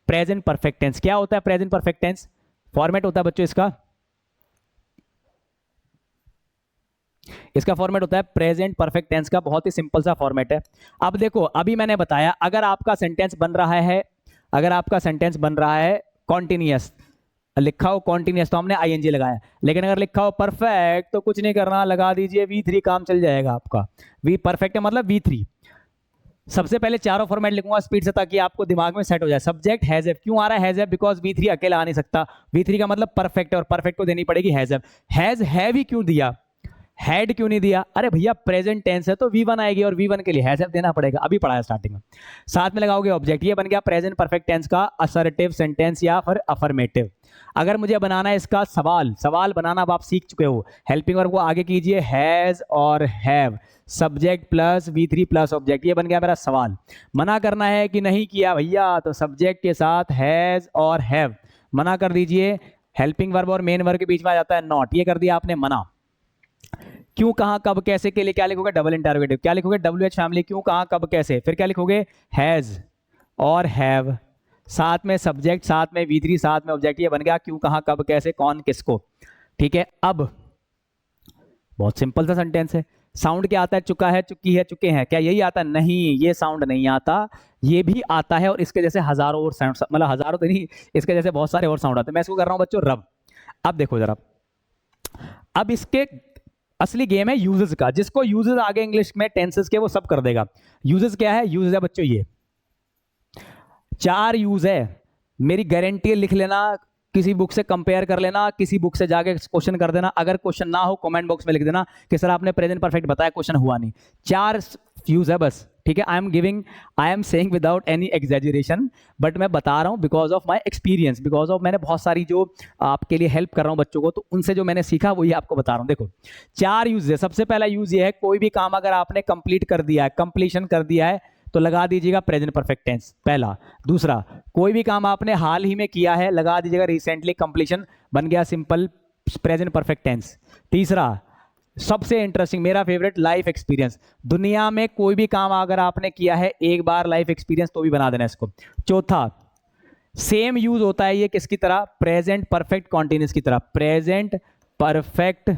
present perfect tense. क्या होता है प्रेजेंट परफेक्ट टेंस? फॉर्मेट होता है बच्चों इसका फॉर्मेट होता है प्रेजेंट परफेक्ट टेंस का, बहुत ही सिंपल सा फॉर्मेट है। अब देखो, अभी मैंने बताया अगर आपका सेंटेंस बन रहा है कॉन्टिन्यूअस, लिखा हो कॉन्टिन्यूअस तो हमने आईएनजी लगाया, लेकिन अगर लिखा हो परफेक्ट तो कुछ नहीं करना, लगा दीजिए V3, काम चल जाएगा आपका। V परफेक्ट है मतलब V3। सबसे पहले चारों फॉर्मेट लिखूंगा स्पीड से ताकि आपको दिमाग में सेट हो जाए। सब्जेक्ट हैज हैव, क्यों आ रहा है हैज हैव? बिकॉज V3 अकेला आ नहीं सकता, V3 का मतलब परफेक्ट है और परफेक्ट को देनी पड़ेगी has have. Has have he क्यों दिया, हैड क्यों नहीं दिया? अरे भैया प्रेजेंट टेंस है तो V1 आएगी और V1 के लिए हैज हैव देना पड़ेगा, अभी पढ़ा है स्टार्टिंग में। साथ में लगाओगे ऑब्जेक्ट, ये बन गया प्रेजेंट परफेक्ट टेंस का असर्टिव सेंटेंस या फिर अफर्मेटिव। अगर मुझे बनाना है इसका सवाल बनाना अब आप सीख चुके हो, हेल्पिंग वर्ब को आगे कीजिए हैज और have, subject plus V3 plus object, ये बन गया मेरा सवाल। मना करना है कि नहीं किया भैया, तो सब्जेक्ट के साथ हैज और हैव मना कर दीजिए। हेल्पिंग वर्ब और मेन वर्ब के बीच में आ जाता है नॉट, ये कर दिया आपने मना। क्यों, कहां, कब, कैसे के लिए क्या लिखोगे, डबल इंटरोगेटिव। क्या लिखोगे, WH फैमिली, क्यों, कहां, कब, कैसे। फिर क्या लिखोगे, हैज और हैव, साथ में सब्जेक्ट, साथ में V3, साथ में ऑब्जेक्ट। ये बन गया क्यों, कहां, कब, कैसे, कौन, किसको। ठीक है, अब बहुत सिंपल सा सेंटेंस है। साउंड क्या आता है, चुका है, चुकी है, चुके हैं, क्या यही आता है? नहीं, ये साउंड नहीं आता, ये भी आता है और इसके जैसे हजारों और साउंड, मतलब हजारों तो नहीं, इसके जैसे बहुत सारे और साउंड आते हैं। मैं इसको कर रहा हूं बच्चों रब। अब देखो जरा, अब इसके असली गेम है यूजेस का। जिसको यूजेस आगे इंग्लिश में टेंसेस के, वो सब कर देगा। यूजेस क्या है, यूजेस है बच्चों ये 4 यूज है, मेरी गारंटी लिख लेना, किसी बुक से कंपेयर कर लेना, किसी बुक से जाके क्वेश्चन कर देना। अगर क्वेश्चन ना हो कमेंट बॉक्स में लिख देना कि सर आपने प्रेजेंट परफेक्ट बताया, क्वेश्चन हुआ नहीं। 4 यूज है बस, ठीक है। I am saying without any exaggeration, but मैं बता रहा हूं because of my experience, because of मैंने बहुत सारी जो आपके लिए हेल्प कर रहा हूं बच्चों को, तो उनसे जो मैंने सीखा वही आपको बता रहा हूं। देखो 4 यूज है। सबसे पहला यूज ये है, कोई भी काम अगर आपने कंप्लीट कर दिया है, कंप्लीशन कर दिया है, तो लगा दीजिएगा प्रेजेंट परफेक्ट टेंस, पहला। दूसरा, कोई भी काम आपने हाल ही में किया है, लगा दीजिएगा रिसेंटली कंप्लीशन, बन गया सिंपल प्रेजेंट परफेक्ट टेंस। तीसरा, सबसे इंटरेस्टिंग, मेरा फेवरेट, लाइफ एक्सपीरियंस। दुनिया में कोई भी काम अगर आपने किया है एक बार लाइफ एक्सपीरियंस, तो भी बना देना इसको। चौथा, सेम यूज होता है ये किसकी तरह, प्रेजेंट परफेक्ट कॉन्टिन्यूस की तरह, प्रेजेंट परफेक्ट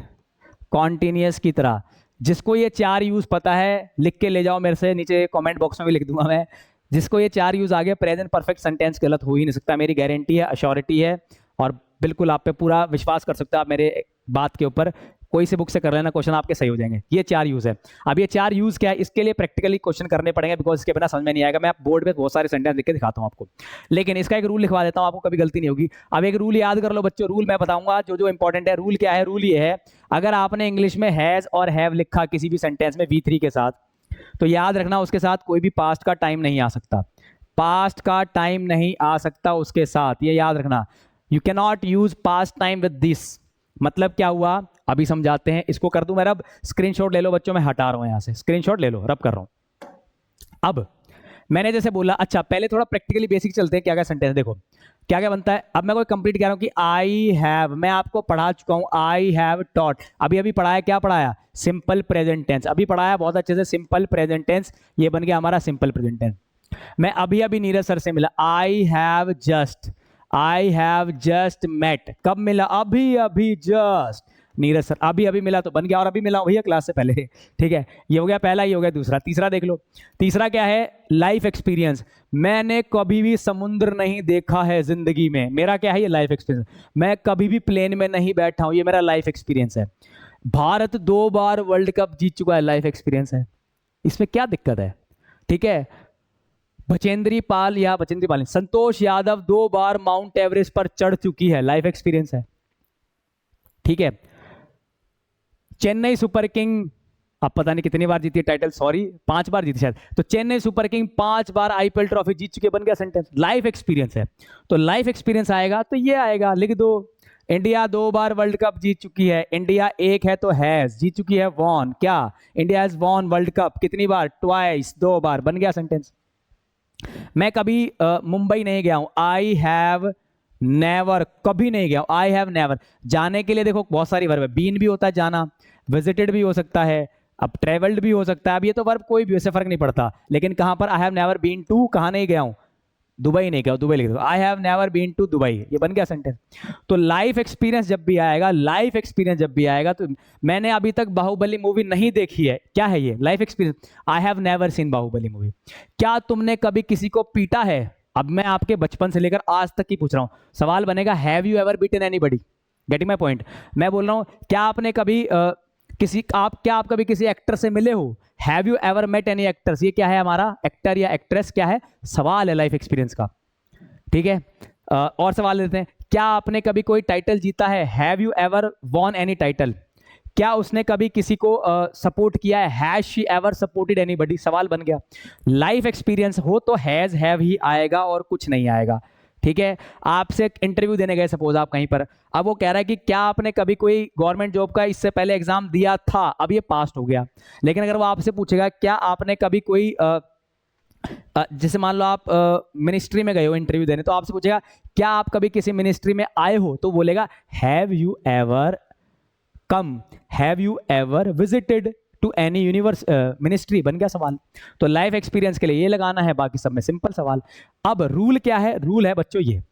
कॉन्टिन्यूस की तरह। जिसको ये 4 यूज पता है लिख के ले जाओ मेरे से, नीचे कमेंट बॉक्स में भी लिख दूंगा मैं। जिसको ये 4 यूज आ गया, प्रेजेंट परफेक्ट सेंटेंस गलत हो ही नहीं सकता, मेरी गारंटी है, अश्योरिटी है, और बिल्कुल आप पे पूरा विश्वास कर सकते हो आप मेरे बात के ऊपर। कोई से बुक से कर लेना, क्वेश्चन आपके सही हो जाएंगे। ये 4 यूज है। अब ये 4 यूज क्या है, इसके लिए प्रैक्टिकली क्वेश्चन करने पड़ेंगे, बिकॉज इसके बिना समझ में नहीं आएगा। मैं बोर्ड पे बहुत सारे सेंटेंस लिख के दिखाता हूं आपको, लेकिन इसका एक रूल लिखवा देता हूं, आपको कभी गलती नहीं होगी। अब एक रूल याद कर लो बच्चों, रूल मैं बताऊंगा जो जो इंपॉर्टेंट है। रूल क्या है, रूल ये है, अगर आपने इंग्लिश में हैज और हैव लिखा किसी भी सेंटेंस में V3 के साथ, तो याद रखना उसके साथ कोई भी पास्ट का टाइम नहीं आ सकता। पास्ट का टाइम नहीं आ सकता उसके साथ, ये याद रखना। You can not use past time with this. मतलब क्या हुआ, अभी समझाते हैं। इसको कर दूं मैं रब, स्क्रीनशॉट ले लो बच्चों, मैं हटा रहा हूं यहां से, स्क्रीनशॉट ले लो, रब कर रहा हूं। अब मैंने जैसे बोला, अच्छा पहले थोड़ा प्रैक्टिकली बेसिक चलते हैं, क्या क्या सेंटेंस देखो क्या क्या बनता है। अब मैं कोई कंप्लीट कह रहा हूं कि आई हैव, मैं आपको पढ़ा चुका हूं, आई हैव टॉट, अभी अभी पढ़ाया, क्या पढ़ाया, सिंपल प्रेजेंट टेंस, अभी पढ़ाया बहुत अच्छे से, सिंपल प्रेजेंट टेंस, ये बन गया हमारा सिंपल प्रेजेंट टेंस। मैं अभी अभी नीरज सर से मिला, आई हैव जस्ट मेट, कब मिला, अभी अभी जस्ट, नीरज सर अभी अभी मिला तो बन गया, और अभी मिला भैया क्लास से पहले, ठीक है। ये हो गया पहला, ये हो गया दूसरा। तीसरा देख लो, तीसरा क्या है, लाइफ एक्सपीरियंस। मैंने कभी भी समुद्र नहीं देखा है जिंदगी में, मेरा क्या है, ये लाइफ एक्सपीरियंस। मैं कभी भी प्लेन में नहीं बैठा हूं, ये मेरा लाइफ एक्सपीरियंस है। भारत 2 बार वर्ल्ड कप जीत चुका है, लाइफ एक्सपीरियंस है। इसमें क्या दिक्कत है, ठीक है। बचेंद्री पाल या बचेंद्री पाल, संतोष यादव 2 बार माउंट एवरेस्ट पर चढ़ चुकी है, लाइफ एक्सपीरियंस है, ठीक है। चेन्नई सुपर किंग, अब पता नहीं कितनी बार जीती टाइटल, सॉरी 5 बार जीती शायद, तो चेन्नई सुपर किंग 5 बार IPL ट्रॉफी जीत चुके, बन गया सेंटेंस, लाइफ एक्सपीरियंस है। तो लाइफ एक्सपीरियंस आएगा तो ये आएगा, लिख दो। इंडिया 2 बार वर्ल्ड कप जीत चुकी है, इंडिया एक है तो हैज, जीत चुकी है वॉन, क्या, India has won world cup, कितनी बार, ट्वाइस, 2 बार, बन गया सेंटेंस। मैं कभी मुंबई नहीं गया हूं, आई हैव नेवर, कभी नहीं गया हूं, आई हैव नेवर। जाने के लिए देखो बहुत सारी वर्ब है, बीन भी होता है जाना, विजिटेड भी हो सकता है, अब ट्रेवल्ड भी हो सकता है। अब ये तो वर्ब कोई भी, वैसे फर्क नहीं पड़ता, लेकिन कहां पर, I have never been to, कहां नहीं गया हूं, दुबई नहीं गया, दुबई लिख दो, I have never been to Dubai, ये बन गया सेंटेंस। तो लाइफ एक्सपीरियंस जब भी आएगा, लाइफ एक्सपीरियंस जब भी आएगा, तो मैंने अभी तक बाहुबली मूवी नहीं देखी है, क्या है ये, life experience. I have never seen Baahubali movie. क्या तुमने कभी किसी को पीटा है, अब मैं आपके बचपन से लेकर आज तक की पूछ रहा हूं, सवाल बनेगा have you ever beaten anybody, getting my point. मैं बोल रहा हूं क्या आपने कभी आप कभी किसी एक्टर से मिले हो, have you ever met any actors, ये क्या है हमारा, एक्टर या एक्ट्रेस क्या है, सवाल है लाइफ एक्सपीरियंस का, ठीक है। और सवाल लेते हैं, क्या आपने कभी कोई टाइटल जीता है, have you ever won any title. क्या उसने कभी किसी को सपोर्ट किया है, has she ever supported anybody, सवाल बन गया। लाइफ एक्सपीरियंस हो तो हैज हैव ही आएगा और कुछ नहीं आएगा, ठीक है। आपसे इंटरव्यू देने गए सपोज आप कहीं पर, अब वो कह रहा है कि क्या आपने कभी कोई गवर्नमेंट जॉब का इससे पहले एग्जाम दिया था, अब ये पास्ट हो गया, लेकिन अगर वो आपसे पूछेगा क्या आपने कभी कोई जैसे मान लो आप मिनिस्ट्री में गए हो इंटरव्यू देने, तो आपसे पूछेगा क्या आप कभी किसी मिनिस्ट्री में आए हो, तो बोलेगा have you ever come, have you ever visited to any universe ministry, बन गया सवाल। तो लाइफ एक्सपीरियंस के लिए ये लगाना है, बाकी सब में सिंपल सवाल। अब रूल क्या है? रूल है बच्चों ये,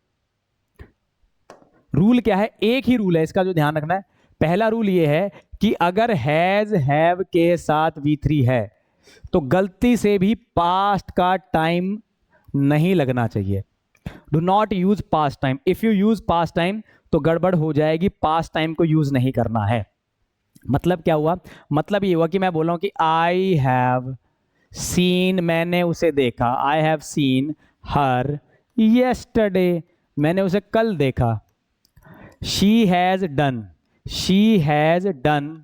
रूल क्या है? एक ही रूल है इसका जो ध्यान रखना है। पहला रूल ये है कि अगर हैज हैव के साथ V3 है तो गलती से भी पास्ट का टाइम नहीं लगना चाहिए। Do not use past time. If you use past time तो गड़बड़ हो जाएगी, पास्ट टाइम को यूज नहीं करना है। मतलब क्या हुआ? मतलब ये हुआ कि मैं बोल रहा हूं कि आई हैव सीन, मैंने उसे देखा, I have seen her yesterday, मैंने उसे कल देखा। She has done, she has done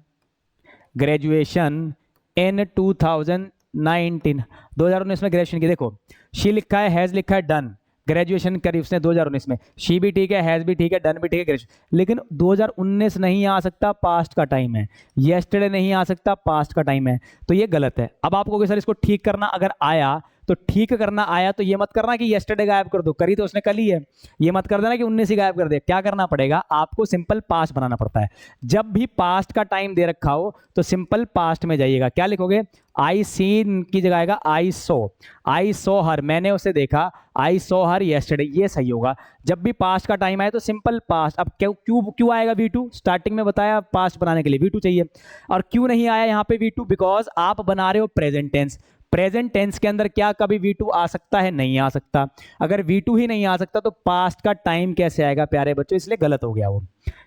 graduation in 2019, 2019 में ग्रेजुएशन की। देखो शी लिखा है, हैज लिखा है, डन ग्रेजुएशन करी उसने 2019 में। शी भी ठीक है, हैज भी ठीक है, डन भी ठीक है, ग्रेजुएशन। लेकिन 2019 नहीं आ सकता, पास्ट का टाइम है। येस्टरडे नहीं आ सकता, पास्ट का टाइम है। तो ये गलत है। अब आप कहोगे सर इसको ठीक करना, अगर आया तो ठीक करना आया तो ये मत करना कि येस्टरडे गायब कर दो, करी तो उसने कल ही है। ये मत कर देना कि 19 ही गायब कर दे। क्या करना पड़ेगा? आपको सिंपल पास्ट बनाना पड़ता है। जब भी पास्ट का टाइम दे रखा हो तो सिंपल पास्ट में जाइएगा। क्या लिखोगे? आई सीन की जगह आएगा आई सो, आई सो हर, मैंने उसे देखा, आई सो हर येस्टरडे, ये सही होगा। जब भी पास्ट का टाइम आए तो सिंपल पास्ट। अब क्यों आएगा V2? स्टार्टिंग में बताया पास्ट बनाने के लिए V2 चाहिए। और क्यों नहीं आया यहाँ पे V2? बिकॉज आप बना रहे हो प्रेजेंट टेंस। प्रेजेंट टेंस के अंदर क्या कभी V2 आ सकता है? नहीं आ सकता। अगर V2 ही नहीं आ सकता तो पास्ट का टाइम कैसे आएगा प्यारे बच्चों? इसलिए गलत हो गया वो।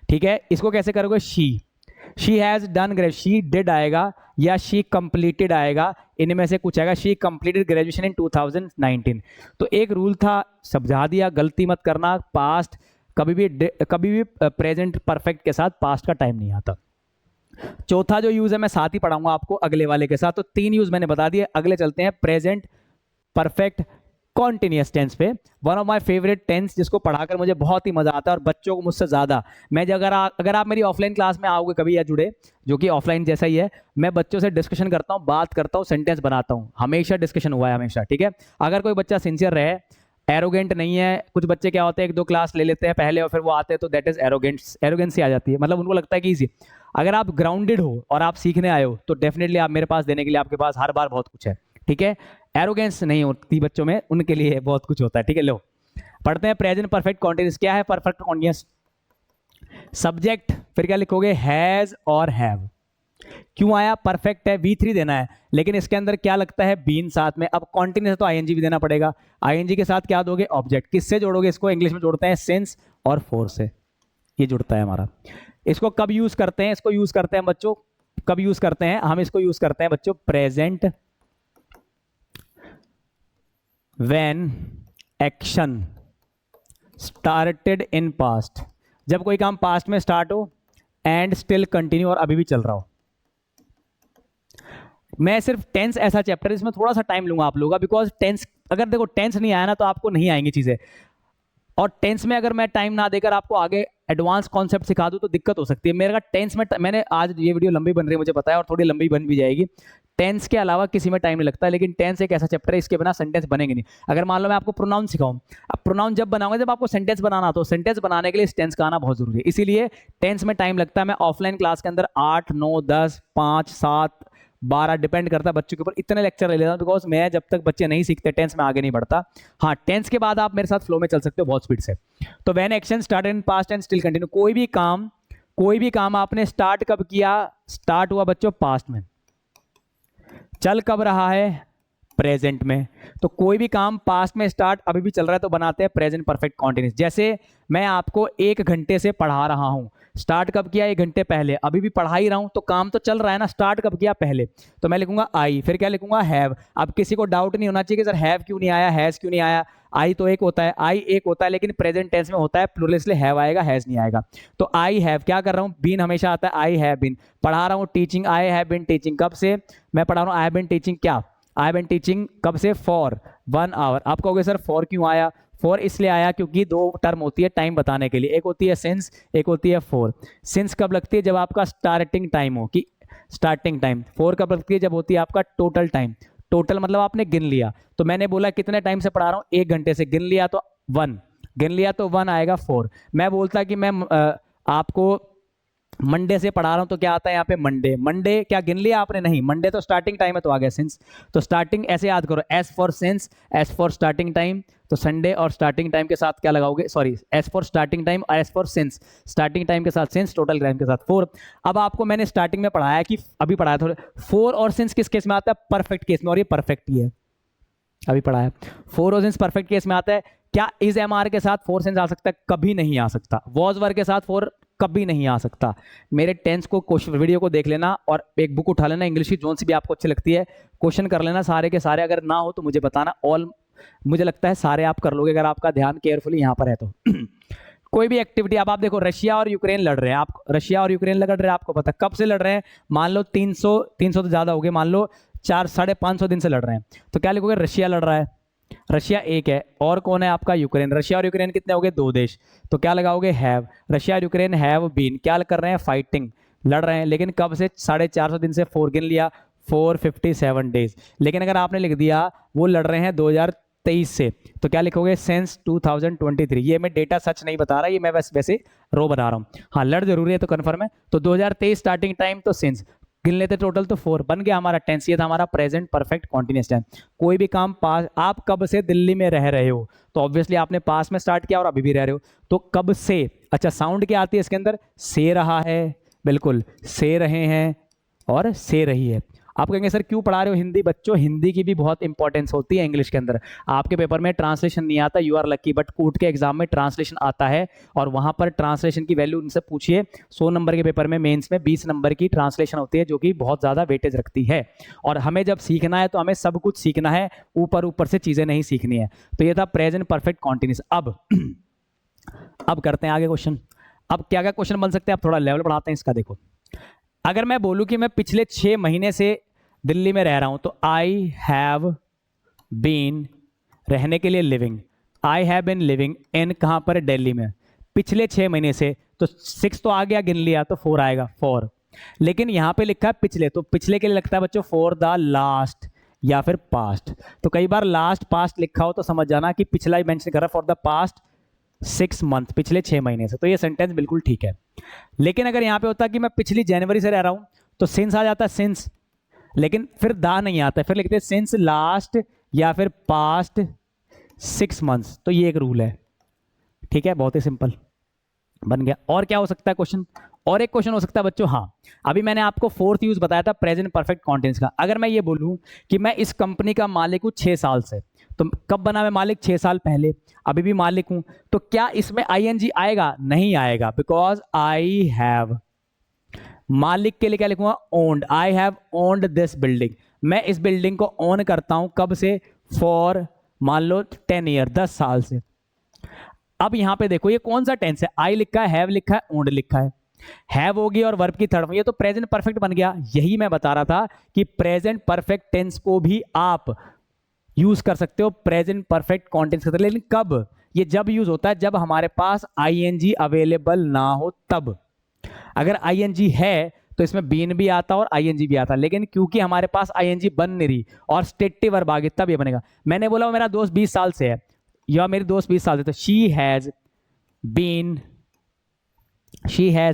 ठीक है, इसको कैसे करोगे? She has done graduation, she did आएगा या शी कंप्लीटेड आएगा, इनमें से कुछ आएगा। She completed graduation in 2019। तो एक रूल था, समझा दिया, गलती मत करना। पास्ट कभी भी प्रेजेंट परफेक्ट के साथ पास्ट का टाइम नहीं आता। चौथा जो यूज है मैं साथ ही पढ़ाऊंगा आपको अगले वाले के साथ। तो 3 यूज मैंने बता दिए। अगले चलते हैं प्रेजेंट परफेक्ट कॉन्टिन्यूअस टेंस पे। One of my favourite tense, जिसको पढ़ाकर मुझे बहुत ही मजा आता है और बच्चों को मुझसे ज्यादा। मैं अगर आप मेरी ऑफलाइन क्लास में आओगे कभी या जुड़े, जो कि ऑफलाइन जैसा ही है, मैं बच्चों से डिस्कशन करता हूँ, बात करता हूँ, सेंटेंस बनाता हूँ। हमेशा डिस्कशन हुआ है, हमेशा। ठीक है, अगर कोई बच्चा सिंसियर रहे, एरोगेंट नहीं है। कुछ बच्चे क्या होते हैं, 1-2 क्लास ले लेते हैं पहले और फिर वो आते हैं तो दैट इज एरोगेंसी आ जाती है। मतलब उनको लगता है कि इजी। अगर आप ग्राउंडेड हो और आप सीखने आए हो तो डेफिनेटली आप मेरे पास देने के लिए, आपके पास हर बार बहुत कुछ है। ठीक है, एरोगेंस नहीं होती बच्चों में, उनके लिए बहुत कुछ होता है। ठीक है, लो पढ़ते हैं प्रेजेंट परफेक्ट कॉन्टिन्यूअस। क्या है परफेक्ट कॉन्टिन्यूअस? सब्जेक्ट, फिर क्या लिखोगे? हैज और हैव। क्यों आया? परफेक्ट है, V3 देना है, लेकिन इसके अंदर क्या लगता है? बीन साथ में। अब कॉन्टिन्यूअस है तो ING भी देना पड़ेगा। ING के साथ क्या दोगे? ऑब्जेक्ट। किससे जोड़ोगे इसको? इंग्लिश में जोड़ते हैं सिंस और फोर से, ये जुड़ता है हमारा। इसको कब यूज करते हैं? इसको यूज करते हैं बच्चों, कब यूज करते हैं हम? इसको यूज करते हैं बच्चों present when action started in past. जब कोई काम पास्ट में स्टार्ट हो एंड स्टिल कंटिन्यू, और अभी भी चल रहा हो। मैं सिर्फ टेंस ऐसा चैप्टर, इसमें थोड़ा सा टाइम लूंगा आप लोगों का, बिकॉज टेंस, अगर देखो टेंस नहीं आया ना तो आपको नहीं आएंगी चीजें। और टेंस में अगर मैं टाइम ना देकर आपको आगे एडवांस कॉन्सेप्ट सिखा दूं तो दिक्कत हो सकती है। मेरा टेंस में, मैंने आज ये वीडियो लंबी बन रही है मुझे पता है, और थोड़ी लंबी बन भी जाएगी। टेंस के अलावा किसी में टाइम नहीं लगता, लेकिन टेंस एक ऐसा चैप्टर है, इसके बिना सेंटेंस बनेंगे नहीं। अगर मान लो मैं आपको प्रोनाउन सिखाऊं, अब प्रोनाउन जब बनाऊंगा जब आपको सेंटेंस बनाना, तो सेंटेंस बनाने के लिए टेंस का आना बहुत जरूरी है। इसीलिए टेंस में टाइम लगता है। मैं ऑफलाइन क्लास के अंदर 8, 9, 10, 5, 7, 12 डिपेंड करता है बच्चों के ऊपर, इतने लेक्चर ले लेता हूं, बिकॉज मैं जब तक बच्चे नहीं सीखते टेंस में आगे नहीं बढ़ता। हाँ, टेंस के बाद आप मेरे साथ फ्लो में चल सकते हो बहुत स्पीड से। तो when action start in past and still continue, कोई भी काम आपने स्टार्ट कब किया? स्टार्ट हुआ बच्चों पास्ट में, चल कब रहा है? प्रेजेंट में। तो कोई भी काम पास्ट में स्टार्ट अभी भी चल रहा है तो बनाते हैं प्रेजेंट परफेक्ट कॉन्टिन्यूस। जैसे मैं आपको 1 घंटे से पढ़ा रहा हूं, स्टार्ट कब किया? 1 घंटे पहले, अभी भी पढ़ा ही रहा हूं, तो काम तो चल रहा है ना, स्टार्ट कब किया? पहले। तो मैं लिखूंगा आई, फिर क्या लिखूंगा? हैव। अब किसी को डाउट नहीं होना चाहिए कि सर हैव क्यों नहीं आया, हैज क्यों नहीं आया। आई तो एक होता है, आई एक होता है, लेकिन प्रेजेंट टेंस में होता है प्लूरल, इसलिए हैव आएगा, हैज नहीं आएगा। तो आई हैव, क्या कर रहा हूं? बीन हमेशा आता है, आई हैव बीन। पढ़ा रहा हूं teaching, I have been teaching. कब से मैं पढ़ा रहा हूं? I have been teaching. क्या? आई हैव बीन टीचिंग कब से? For 1 hour. आप कहोगे सर फॉर क्यों आया? फॉर इसलिए आया क्योंकि 2 टर्म होती है टाइम बताने के लिए, एक होती है सिंस, एक होती है फॉर। सिंस कब लगती है? जब आपका स्टार्टिंग टाइम हो, कि स्टार्टिंग टाइम। फॉर कब लगती है? जब होती है आपका टोटल टाइम। टोटल मतलब आपने गिन लिया, तो मैंने बोला कितने टाइम से पढ़ा रहा हूं? 1 घंटे से। गिन लिया तो 1, गिन लिया तो 1 आएगा 4। मैं बोलता कि मैं आपको मंडे से पढ़ा रहा हूं तो क्या आता है यहाँ पे मंडे। मंडे क्या गिन लिया आपने? नहीं, मंडे तो स्टार्टिंग टाइम है तो आ गया सिंस। तो स्टार्टिंग ऐसे याद करो, S for since, S for starting time, तो संडे और स्टार्टिंग टाइम के साथ क्या लगाओगे? Sorry, S for starting time और S for since, starting time के साथ सिंस, टोटल टाइम के साथ 4। अब आपको मैंने स्टार्टिंग में पढ़ाया कि अभी पढ़ाया थोड़ा, 4 और सिंस किस केस में आता है? परफेक्ट केस में, और ये परफेक्ट ही है, अभी पढ़ाया। 4 और सिंस परफेक्ट केस में आता है। क्या इज एम आर के साथ 4 सिंस आ सकता है? कभी नहीं आ सकता। वॉज वर के साथ 4 कभी नहीं आ सकता। मेरे टेंस को क्वेश्चन वीडियो को देख लेना और एक बुक उठा लेना इंग्लिश की, जोन सी भी आपको अच्छी लगती है, क्वेश्चन कर लेना सारे के सारे। अगर ना हो तो मुझे बताना। ऑल मुझे लगता है सारे आप कर लोगे अगर आपका ध्यान केयरफुली यहाँ पर है तो। कोई भी एक्टिविटी, अब आप देखो रशिया और यूक्रेन लड़ रहे हैं, आप रशिया और यूक्रेन लड़ रहे हैं, आपको पता कब से लड़ रहे हैं? मान लो 300 तो ज्यादा हो गए, मान लो 400-550 दिन से लड़ रहे हैं, तो क्या लिखोगे? रशिया लड़ रहा है, रशिया एक है, और कौन है आपका? यूक्रेन। रशिया और यूक्रेन कितने हो गए? 2 देश, तो क्या लगाओगे? हैव। रशिया और यूक्रेन हैव बीन क्या कर रहे हैं? फाइटिंग, लड़ रहे हैं, लेकिन कब से? 450 दिन से। 4 गिन लिया, 457 डेज। लेकिन अगर आपने लिख दिया वो लड़ रहे हैं 2023 से, तो क्या लिखोगे? सिंस 2023। ये मैं डेटा सच नहीं बता रहा, ये मैं बस वैसे रो बना रहा हूँ। हाँ, लड़ जरूरी है तो कन्फर्म है। तो 2023 स्टार्टिंग टाइम, तो सिंस गिन लेते टोटल, तो 4 बन गया हमारा टेंस। ये था हमारा प्रेजेंट परफेक्ट कॉन्टिन्यूअस टेंस। कोई भी काम पास, आप कब से दिल्ली में रह रहे हो, तो ऑब्वियसली आपने पास में स्टार्ट किया और अभी भी रह रहे हो, तो कब से। अच्छा, साउंड क्या आती है इसके अंदर? से रहा है, बिल्कुल, से रहे हैं और से रही है। आप कहेंगे सर क्यों पढ़ा रहे हो हिंदी? बच्चों, हिंदी की भी बहुत इंपॉर्टेंस होती है इंग्लिश के अंदर। आपके पेपर में ट्रांसलेशन नहीं आता, यू आर लकी, बट कूट के एग्जाम में ट्रांसलेशन आता है, और वहां पर ट्रांसलेशन की वैल्यू उनसे पूछिए। 100 नंबर के पेपर में, मेंस में 20 नंबर की ट्रांसलेशन होती है, जो कि बहुत ज्यादा वेटेज रखती है। और हमें जब सीखना है तो हमें सब कुछ सीखना है, ऊपर ऊपर से चीजें नहीं सीखनी है। तो ये था प्रेजेंट परफेक्ट कॉन्टिन्यूस। अब करते हैं आगे क्वेश्चन। अब क्या क्या क्वेश्चन बन सकते हैं, अब थोड़ा लेवल बढ़ाते हैं इसका। देखो, अगर मैं बोलूं कि मैं पिछले 6 महीने से दिल्ली में रह रहा हूं, तो आई हैव बीन, रहने के लिए living, I have been living in, कहां पर? दिल्ली में, पिछले 6 महीने से। तो 6 तो आ गया, गिन लिया, तो 4 आएगा, 4। लेकिन यहां पे लिखा है पिछले, तो पिछले के लिए लगता है बच्चों फॉर द लास्ट या फिर पास्ट। तो कई बार लास्ट पास्ट लिखा हो तो समझ जाना कि पिछला ही मेंशन कर रहा है, फॉर द पास्ट 6 मंथ, पिछले 6 महीने से। तो ये सेंटेंस बिल्कुल ठीक है। लेकिन अगर यहां पे होता कि मैं पिछली जनवरी से रह रहा हूं, तो सिंस आ जाता है, सिंस, लेकिन फिर दा नहीं आता, फिर लिखते हैं सिंस लास्ट या फिर पास्ट 6 मंथ्स। तो ये एक रूल है, ठीक है, बहुत ही सिंपल बन गया। और क्या हो सकता है क्वेश्चन? और एक क्वेश्चन हो सकता है बच्चों, हाँ, अभी मैंने आपको 4th यूज बताया था प्रेजेंट परफेक्ट कॉन्टिन्यूस का। अगर मैं ये बोलूं कि मैं इस कंपनी का मालिक हूं 6 साल से, तो कब बना मैं मालिक? 6 साल पहले, अभी भी मालिक हूं, तो क्या इसमें आईएनजी आएगा? नहीं आएगा, बिकॉज आई हैव, मालिक के लिए क्या लिखूंगा? Owned, I have owned this building, मैं इस बिल्डिंग को ओन करता हूं, कब से? फॉर मान लो 10 ईयर, 10 साल से। अब यहां पे देखो ये कौन सा टेंस है? आई लिखा है, हैव लिखा है, ओन्ड लिखा है, हैव होगी और वर्ब की थर्ड, ये तो प्रेजेंट परफेक्ट बन गया। यही मैं बता रहा था कि प्रेजेंट परफेक्ट टेंस को भी आप यूज कर सकते हो प्रेजेंट परफेक्ट कॉन्टिन्यूस के अंदर, लेकिन कब? ये जब यूज होता है जब हमारे पास आईएनजी अवेलेबल ना हो, तब। अगर आईएनजी है तो इसमें बीन भी आता और आईएनजी भी आता, लेकिन क्योंकि हमारे पास आईएनजी बन नहीं रही और स्टेटिव वर्ब आ गई, तब ये बनेगा। मैंने बोला मेरा दोस्त 20 साल से है, या मेरी दोस्त 20 साल से, तो she has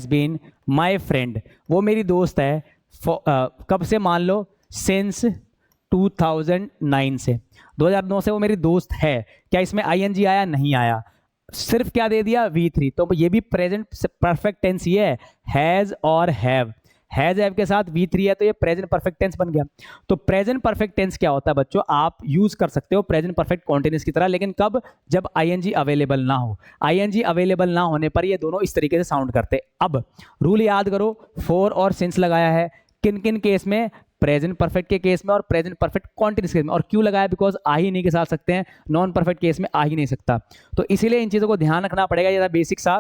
been my friend, वो मेरी दोस्त है कब से? मान लो सिंस 2009 से, 2009 से वो मेरी दोस्त है। क्या इसमें आईएनजी आया? नहीं आया, सिर्फ क्या दे दिया? V3। तो ये भी प्रेजेंट परफेक्ट टेंस ही है, हैज और हैव, हैज हैव के साथ V3 है, तो ये प्रेजेंट परफेक्ट टेंस बन गया। तो प्रेजेंट परफेक्ट टेंस क्या होता है बच्चों? आप यूज कर सकते हो प्रेजेंट परफेक्ट कॉन्टिन्यूस की तरह, लेकिन कब? जब आईएनजी अवेलेबल ना हो। आईएनजी अवेलेबल ना होने पर ये दोनों इस तरीके से साउंड करते। अब रूल याद करो, फॉर और सिंस लगाया है किन किन केस में? प्रेजेंट परफेक्ट के केस में और प्रेजेंट परफेक्ट कॉन्टिन्यूस केस में। और क्यों लगाया? बिकॉज आ ही नहीं के साथ सकते हैं, नॉन परफेक्ट केस में आ ही नहीं सकता, तो इसीलिए इन चीजों को ध्यान रखना पड़ेगा। ये बेसिक सा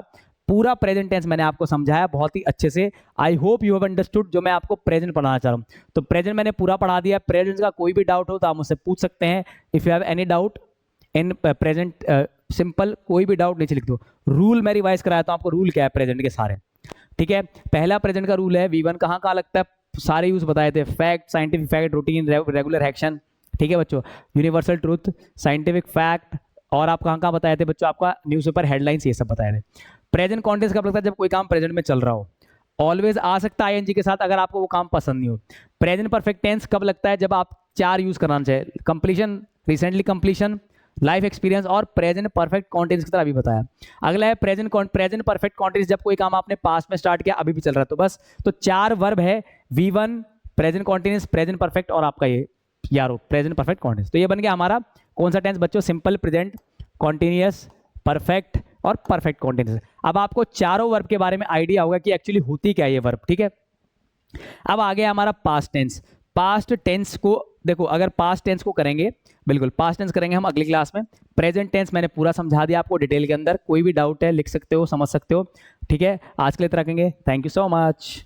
पूरा प्रेजेंट टेंस मैंने आपको समझाया बहुत ही अच्छे से। I hope you have understood जो मैं आपको प्रेजेंट पढ़ाना चाह रहा हूँ। तो प्रेजेंट मैंने पूरा पढ़ा दिया। प्रेजेंट का कोई भी डाउट हो तो आप मुझसे पूछ सकते हैं। If you have any doubt in present simple, कोई भी डाउट नीचे लिख दो। रूल मैं रिवाइज कराया तो आपको रूल क्या है प्रेजेंट के सारे, ठीक है। पहला प्रेजेंट का रूल है V1 कहाँ कहाँ लगता है, सारे यूज बताए थे, fact, scientific fact, routine, regular action, ठीक है बच्चों, यूनिवर्सल ट्रूथ, साइंटिफिक फैक्ट, और आप कहाँ कहाँ बताए थे बच्चों? आपका न्यूज़पेपर हेडलाइंस, ये सब बताए थे। प्रेजेंट कॉन्टेंस कब लगता है? जब कोई काम प्रेजेंट में चल रहा हो। ऑलवेज आ सकता है आईएनजी के साथ अगर आपको वो काम पसंद नहीं हो। प्रेजेंट परफेक्ट टेंस कब लगता है, जब आप 4 यूज करना चाहिए, completion, recently completion, life experience और प्रेजेंट परफेक्ट कॉन्टिन्यूस की तरह अभी बताया। अगला है प्रेजेंट परफेक्ट कॉन्टिन्यूस, जब कोई काम आपने पास्ट में स्टार्ट किया अभी भी चल रहा है, तो बस तो 4 वर्ब है, V1, present continuous, present perfect और आपका ये यारो प्रेजेंट परफेक्ट कॉन्टिन्यूस। तो ये बन गया हमारा कौन सा टेंस बच्चों, सिंपल प्रेजेंट, कॉन्टिन्यूस, परफेक्ट और परफेक्ट कॉन्टिन्यूस। अब आपको चारों वर्ब के बारे में आइडिया होगा कि एक्चुअली होती क्या है ये वर्ब, ठीक है। अब आ गया हमारा पास्ट टेंस। पास्ट टेंस को देखो, अगर पास्ट टेंस को करेंगे, बिल्कुल पास्ट टेंस करेंगे हम अगली क्लास में। प्रेजेंट टेंस मैंने पूरा समझा दिया आपको डिटेल के अंदर, कोई भी डाउट है लिख सकते हो, समझ सकते हो, ठीक है। आज के लिए इतना रखेंगे, थैंक यू सो मच।